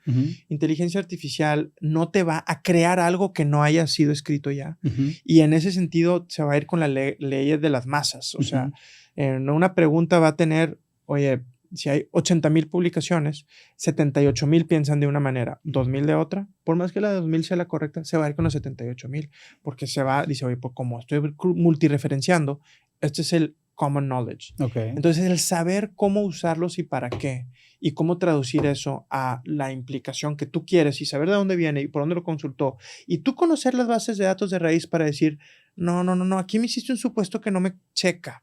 Inteligencia artificial no te va a crear algo que no haya sido escrito ya. Y en ese sentido se va a ir con las leyes de las masas. O sea, en una pregunta va a tener, oye, si hay 80,000 publicaciones, 78,000 piensan de una manera, 2,000 de otra. Por más que la de 2,000 sea la correcta, se va a ir con los 78,000. Porque dice, oye, pues como estoy multireferenciando, este es el common knowledge. Okay. Entonces, el saber cómo usarlos y para qué, y cómo traducir eso a la implicación que tú quieres y saber de dónde viene y por dónde lo consultó, y tú conocer las bases de datos de raíz para decir, no, aquí me hiciste un supuesto que no me checa.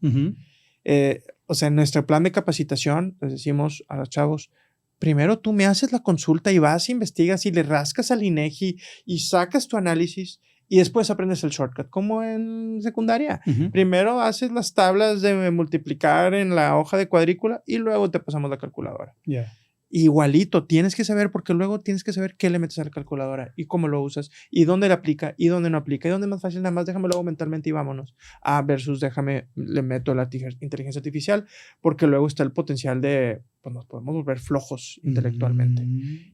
O sea, en nuestro plan de capacitación les decimos a los chavos, primero tú me haces la consulta y vas, investigas y le rascas al INEGI y sacas tu análisis y después aprendes el shortcut, como en secundaria. Primero haces las tablas de multiplicar en la hoja de cuadrícula y luego te pasamos la calculadora. Igualito, tienes que saber porque luego tienes que saber qué le metes a la calculadora y cómo lo usas y dónde le aplica y dónde no aplica y dónde es más fácil, nada más déjame luego mentalmente y vámonos. Versus le meto la inteligencia artificial porque luego está el potencial de, pues nos podemos volver flojos intelectualmente.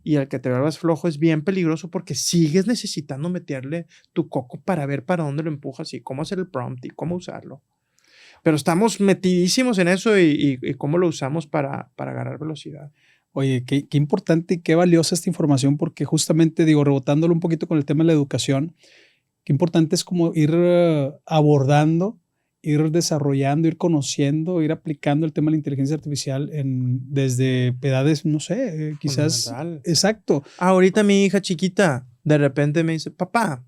Y el que te vuelvas flojo es bien peligroso porque sigues necesitando meterle tu coco para ver para dónde lo empujas y cómo hacer el prompt y cómo usarlo. Pero estamos metidísimos en eso y cómo lo usamos para ganar velocidad. Oye, qué importante y qué valiosa esta información porque justamente, digo, rebotándolo un poquito con el tema de la educación, qué importante es como ir abordando, ir desarrollando, ir conociendo, ir aplicando el tema de la inteligencia artificial desde edades, no sé, quizás. Exacto. Ahorita mi hija chiquita de repente me dice, papá,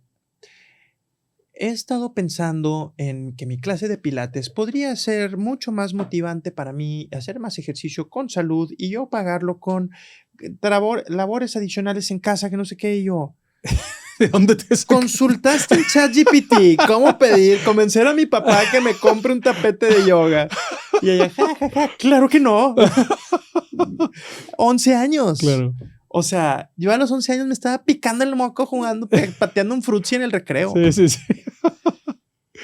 he estado pensando en que mi clase de pilates podría ser mucho más motivante para mí, hacer más ejercicio con salud y yo pagarlo con labores adicionales en casa, que no sé qué, y yo... ¿De dónde te consultaste en ChatGPT? ¿Cómo convencer a mi papá que me compre un tapete de yoga? Y ella, claro que no. 11 años. Claro. O sea, yo a los 11 años me estaba picando el moco jugando, pateando un frutzi en el recreo. Sí.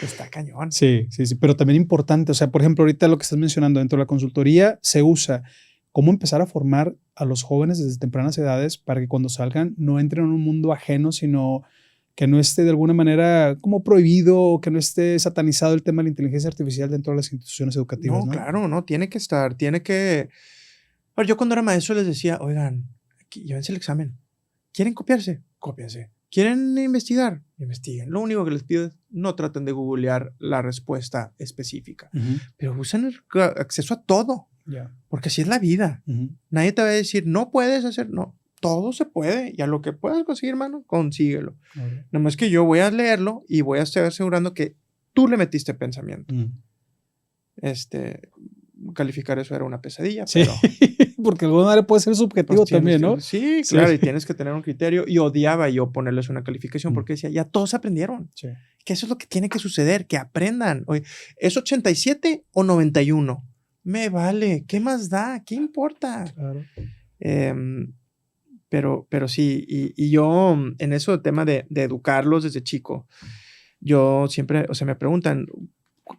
Está cañón. Sí. Pero también importante, o sea, por ejemplo, ahorita lo que estás mencionando dentro de la consultoría se usa cómo empezar a formar a los jóvenes desde tempranas edades para que cuando salgan no entren en un mundo ajeno, sino que no esté de alguna manera como prohibido o que no esté satanizado el tema de la inteligencia artificial dentro de las instituciones educativas. No, claro, no, tiene que estar, tiene que... Bueno, yo cuando era maestro les decía, oigan, llévense el examen. ¿Quieren copiarse? Cópiense. ¿Quieren investigar? Investiguen. Lo único que les pido es no traten de googlear la respuesta específica, pero usen el acceso a todo. Porque así es la vida. Nadie te va a decir, no puedes hacer, no. Todo se puede. Y a lo que puedas conseguir, hermano, consíguelo. Nada más que yo voy a leerlo y voy a estar asegurando que tú le metiste pensamiento. Calificar eso era una pesadilla, sí, pero... porque alguna manera puede ser subjetivo también, ¿no? Sí, claro, y tienes que tener un criterio. Y odiaba yo ponerles una calificación porque decía, ya todos aprendieron. Sí. Que eso es lo que tiene que suceder, que aprendan. Oye, ¿es 87 o 91? Me vale, ¿qué más da? ¿Qué importa? Claro. Pero sí, y yo en eso del tema de educarlos desde chico, yo siempre, o sea, me preguntan,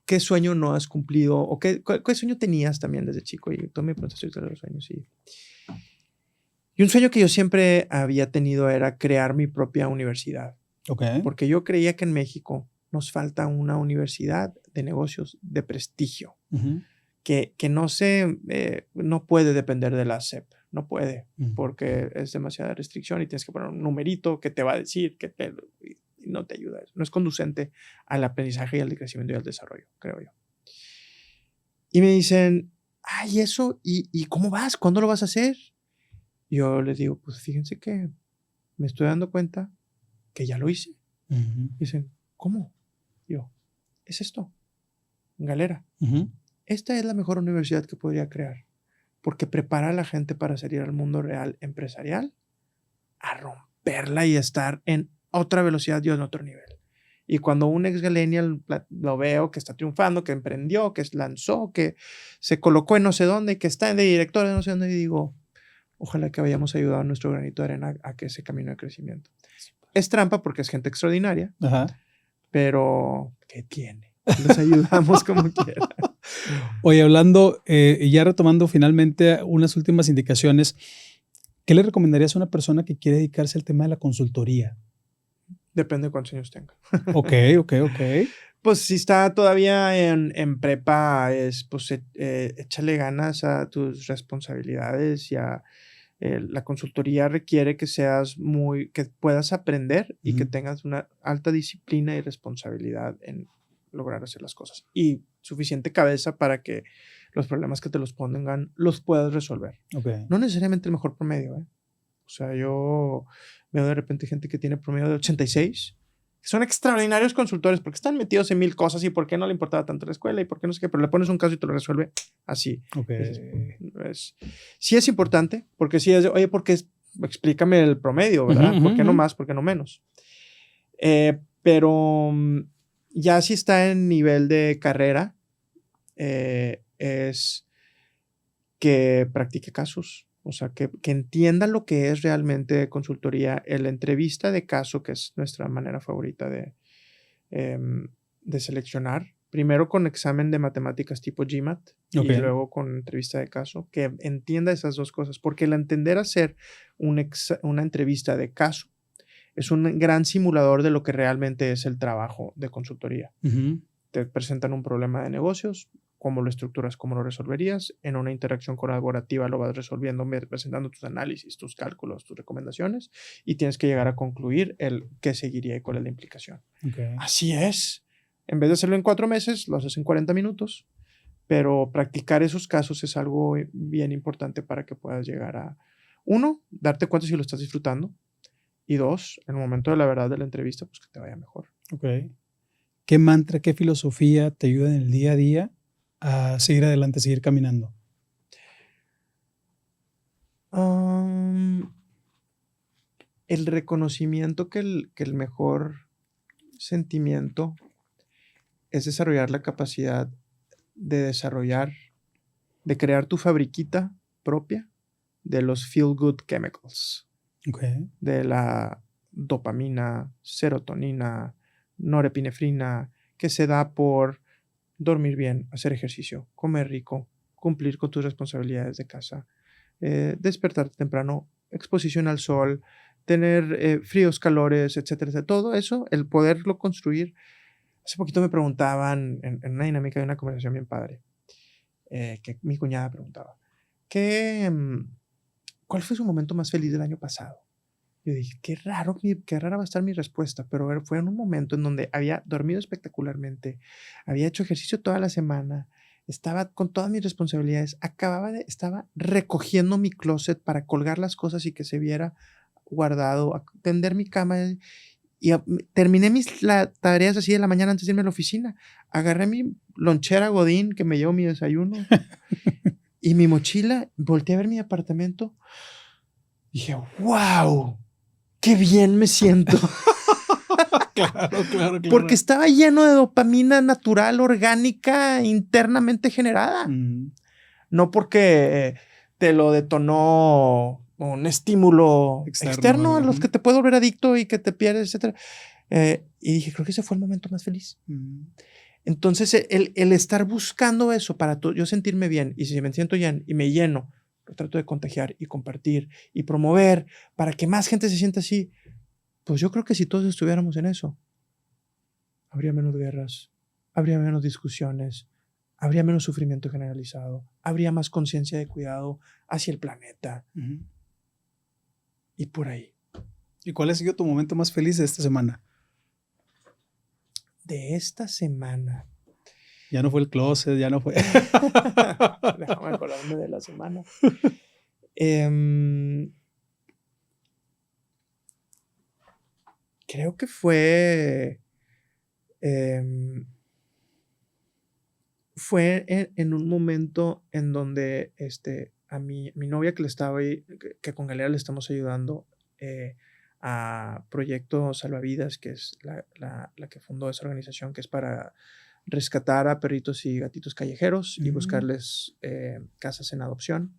¿qué sueño no has cumplido? ¿O qué sueño tenías también desde chico? Y tú me preguntaste de los sueños, sí. Y un sueño que yo siempre había tenido era crear mi propia universidad. Okay. Porque yo creía que en México nos falta una universidad de negocios de prestigio. Que no puede depender de la SEP. No puede, porque es demasiada restricción y tienes que poner un numerito que te va a decir y no te ayuda. No es conducente al aprendizaje y al crecimiento y al desarrollo, creo yo. Y me dicen, ay, eso, ¿y cómo vas? ¿Cuándo lo vas a hacer? Yo les digo, pues fíjense que me estoy dando cuenta que ya lo hice. Dicen, ¿cómo? Yo, es esto, Galera. Esta es la mejor universidad que podría crear, porque prepara a la gente para salir al mundo real empresarial, a romperla y estar en otra velocidad y en otro nivel. Y cuando un ex-Galenial lo veo que está triunfando, que emprendió, que lanzó, que se colocó en no sé dónde, que está de director de no sé dónde, y digo, ojalá que hayamos ayudado a nuestro granito de arena a que ese camino de crecimiento. Es trampa porque es gente extraordinaria, pero ¿qué tiene? Los ayudamos como quiera. Oye, hablando y ya retomando finalmente unas últimas indicaciones, ¿qué le recomendarías a una persona que quiere dedicarse al tema de la consultoría? Depende de cuántos años tenga. Ok. Pues si está todavía en prepa, pues échale ganas a tus responsabilidades y a la consultoría requiere que que puedas aprender y que tengas una alta disciplina y responsabilidad en lograr hacer las cosas y suficiente cabeza para que los problemas que te los pongan los puedas resolver. No necesariamente el mejor promedio, ¿eh? O sea, yo veo de repente gente que tiene promedio de 86, que son extraordinarios consultores porque están metidos en 1000 cosas y por qué no le importaba tanto la escuela y por qué no sé qué, pero le pones un caso y te lo resuelve así. Sí es importante, porque sí es, oye, explícame el promedio, ¿verdad? ¿Por qué no más? ¿Por qué no menos? Pero ya si está en nivel de carrera, es que practique casos. O sea, que entienda lo que es realmente consultoría. La entrevista de caso, que es nuestra manera favorita de seleccionar. Primero con examen de matemáticas tipo GMAT y luego con entrevista de caso. Que entienda esas dos cosas. Porque el entender hacer una entrevista de caso es un gran simulador de lo que realmente es el trabajo de consultoría. Te presentan un problema de negocios, cómo lo estructuras, cómo lo resolverías. En una interacción colaborativa lo vas resolviendo, presentando tus análisis, tus cálculos, tus recomendaciones y tienes que llegar a concluir el qué seguiría y cuál es la implicación. Así es. En vez de hacerlo en 4 meses, lo haces en 40 minutos, pero practicar esos casos es algo bien importante para que puedas llegar a, 1, darte cuenta si lo estás disfrutando y 2, en el momento de la verdad de la entrevista, pues que te vaya mejor. ¿Qué mantra, qué filosofía te ayuda en el día a día a seguir adelante, seguir caminando? El reconocimiento que el mejor sentimiento es desarrollar la capacidad de crear tu fabriquita propia de los feel good chemicals. De la dopamina, serotonina, norepinefrina, que se da por dormir bien, hacer ejercicio, comer rico, cumplir con tus responsabilidades de casa, despertarte temprano, exposición al sol, tener fríos, calores, etcétera. Todo eso, el poderlo construir. Hace poquito me preguntaban en una dinámica de una conversación bien padre, que mi cuñada preguntaba, ¿cuál fue su momento más feliz del año pasado? Yo dije, qué rara va a estar mi respuesta, pero fue en un momento en donde había dormido espectacularmente, había hecho ejercicio toda la semana, estaba con todas mis responsabilidades, estaba recogiendo mi closet para colgar las cosas y que se viera guardado, tender mi cama y terminé mis tareas así de la mañana antes de irme a la oficina. Agarré mi lonchera Godín que me llevo mi desayuno y mi mochila, volteé a ver mi apartamento. Dije, wow, qué bien me siento. Claro. Porque estaba lleno de dopamina natural, orgánica, internamente generada. No porque te lo detonó un estímulo externo a los que te puede volver adicto y que te pierdes, etc. Y dije, creo que ese fue el momento más feliz. Entonces, el estar buscando eso para yo sentirme bien, y si me siento bien y me lleno, lo trato de contagiar y compartir y promover para que más gente se sienta así. Pues yo creo que si todos estuviéramos en eso, habría menos guerras, habría menos discusiones, habría menos sufrimiento generalizado, habría más conciencia de cuidado hacia el planeta. Y por ahí. ¿Y cuál ha sido tu momento más feliz de esta semana? De esta semana. Ya no fue el closet, ya no fue. Déjame acordarme de la semana. Creo que fue en un momento en donde a mi novia que le estaba ahí, que con Galera le estamos ayudando a Proyecto Salvavidas, que es la que fundó esa organización, que es para rescatar a perritos y gatitos callejeros y buscarles casas en adopción.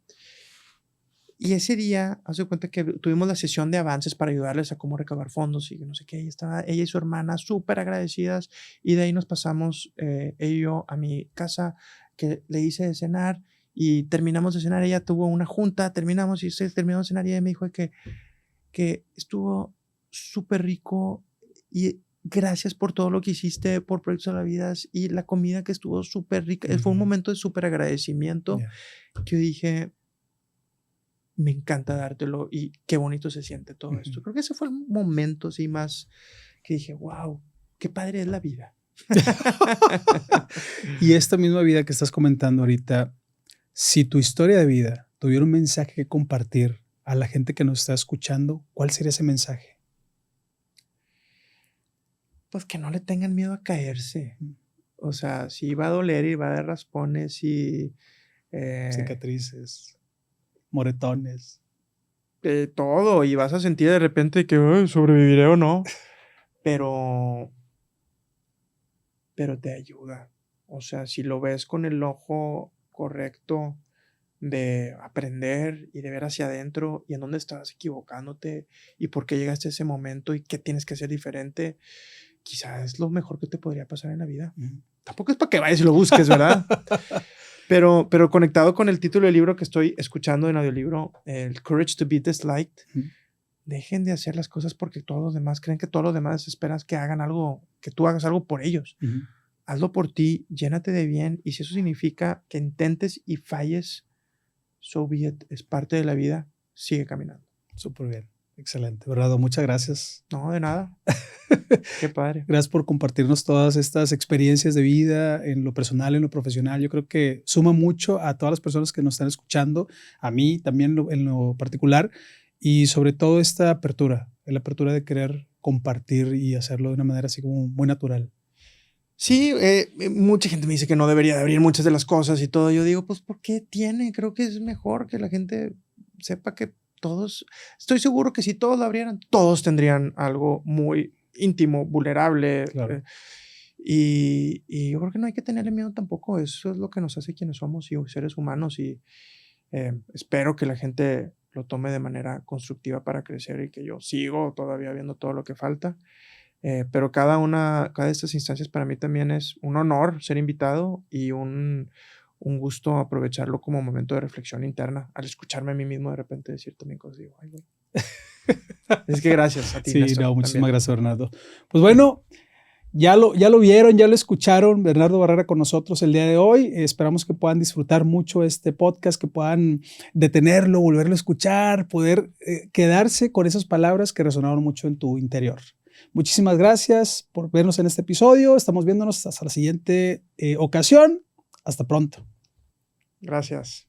Y ese día, haz de cuenta que tuvimos la sesión de avances para ayudarles a cómo recabar fondos y no sé qué. Y estaba ella y su hermana súper agradecidas. Y de ahí nos pasamos, ella y yo, a mi casa, que le hice de cenar. Y terminamos de cenar. Ella tuvo una junta, terminamos de cenar. Y ella me dijo que estuvo súper rico. Y gracias por todo lo que hiciste por Proyecto Salvavidas. Y la comida que estuvo súper rica. Fue un momento de súper agradecimiento. Que yo dije, me encanta dártelo y qué bonito se siente todo esto. Creo que ese fue el momento así más que dije, wow, qué padre es la vida. Y esta misma vida que estás comentando ahorita, si tu historia de vida tuviera un mensaje que compartir a la gente que nos está escuchando, ¿cuál sería ese mensaje? Pues que no le tengan miedo a caerse. O sea, si va a doler y va a dar raspones y cicatrices, moretones, todo, y vas a sentir de repente que sobreviviré o no, pero te ayuda. O sea, si lo ves con el ojo correcto de aprender y de ver hacia adentro y en dónde estabas equivocándote y por qué llegaste a ese momento y qué tienes que hacer diferente, quizás es lo mejor que te podría pasar en la vida. Tampoco es para que vayas y lo busques, ¿verdad? Pero conectado con el título del libro que estoy escuchando en audiolibro, el Courage to be Disliked, dejen de hacer las cosas porque todos los demás creen que todos los demás esperan que hagan algo, que tú hagas algo por ellos. Hazlo por ti, llénate de bien, y si eso significa que intentes y falles, so be it, es parte de la vida, sigue caminando. Súper bien, excelente. Bernardo, muchas gracias. No, de nada. Qué padre. Gracias por compartirnos todas estas experiencias de vida en lo personal, en lo profesional. Yo creo que suma mucho a todas las personas que nos están escuchando, a mí también en lo particular, y sobre todo esta apertura, la apertura de querer compartir y hacerlo de una manera así como muy natural. Sí, mucha gente me dice que no debería de abrir muchas de las cosas y todo. Yo digo, pues, ¿por qué tiene? Creo que es mejor que la gente sepa que todos, estoy seguro que si todos lo abrieran, todos tendrían algo muy íntimo, vulnerable. Claro. Y yo creo que no hay que tenerle miedo tampoco. Eso es lo que nos hace quienes somos y seres humanos. Y espero que la gente lo tome de manera constructiva para crecer y que yo sigo todavía viendo todo lo que falta. Pero cada de estas instancias para mí también es un honor ser invitado y un gusto aprovecharlo como momento de reflexión interna. Al escucharme a mí mismo de repente decir también cosas, digo, ay, güey. Es que gracias a ti, sí, Néstor, no, muchísimas también. gracias, Bernardo. Pues bueno, ya lo vieron, ya lo escucharon. Bernardo Barrera con nosotros el día de hoy. Esperamos que puedan disfrutar mucho este podcast, que puedan detenerlo, volverlo a escuchar, poder quedarse con esas palabras que resonaron mucho en tu interior. Muchísimas gracias por vernos en este episodio. Estamos viéndonos hasta la siguiente ocasión. Hasta pronto. Gracias.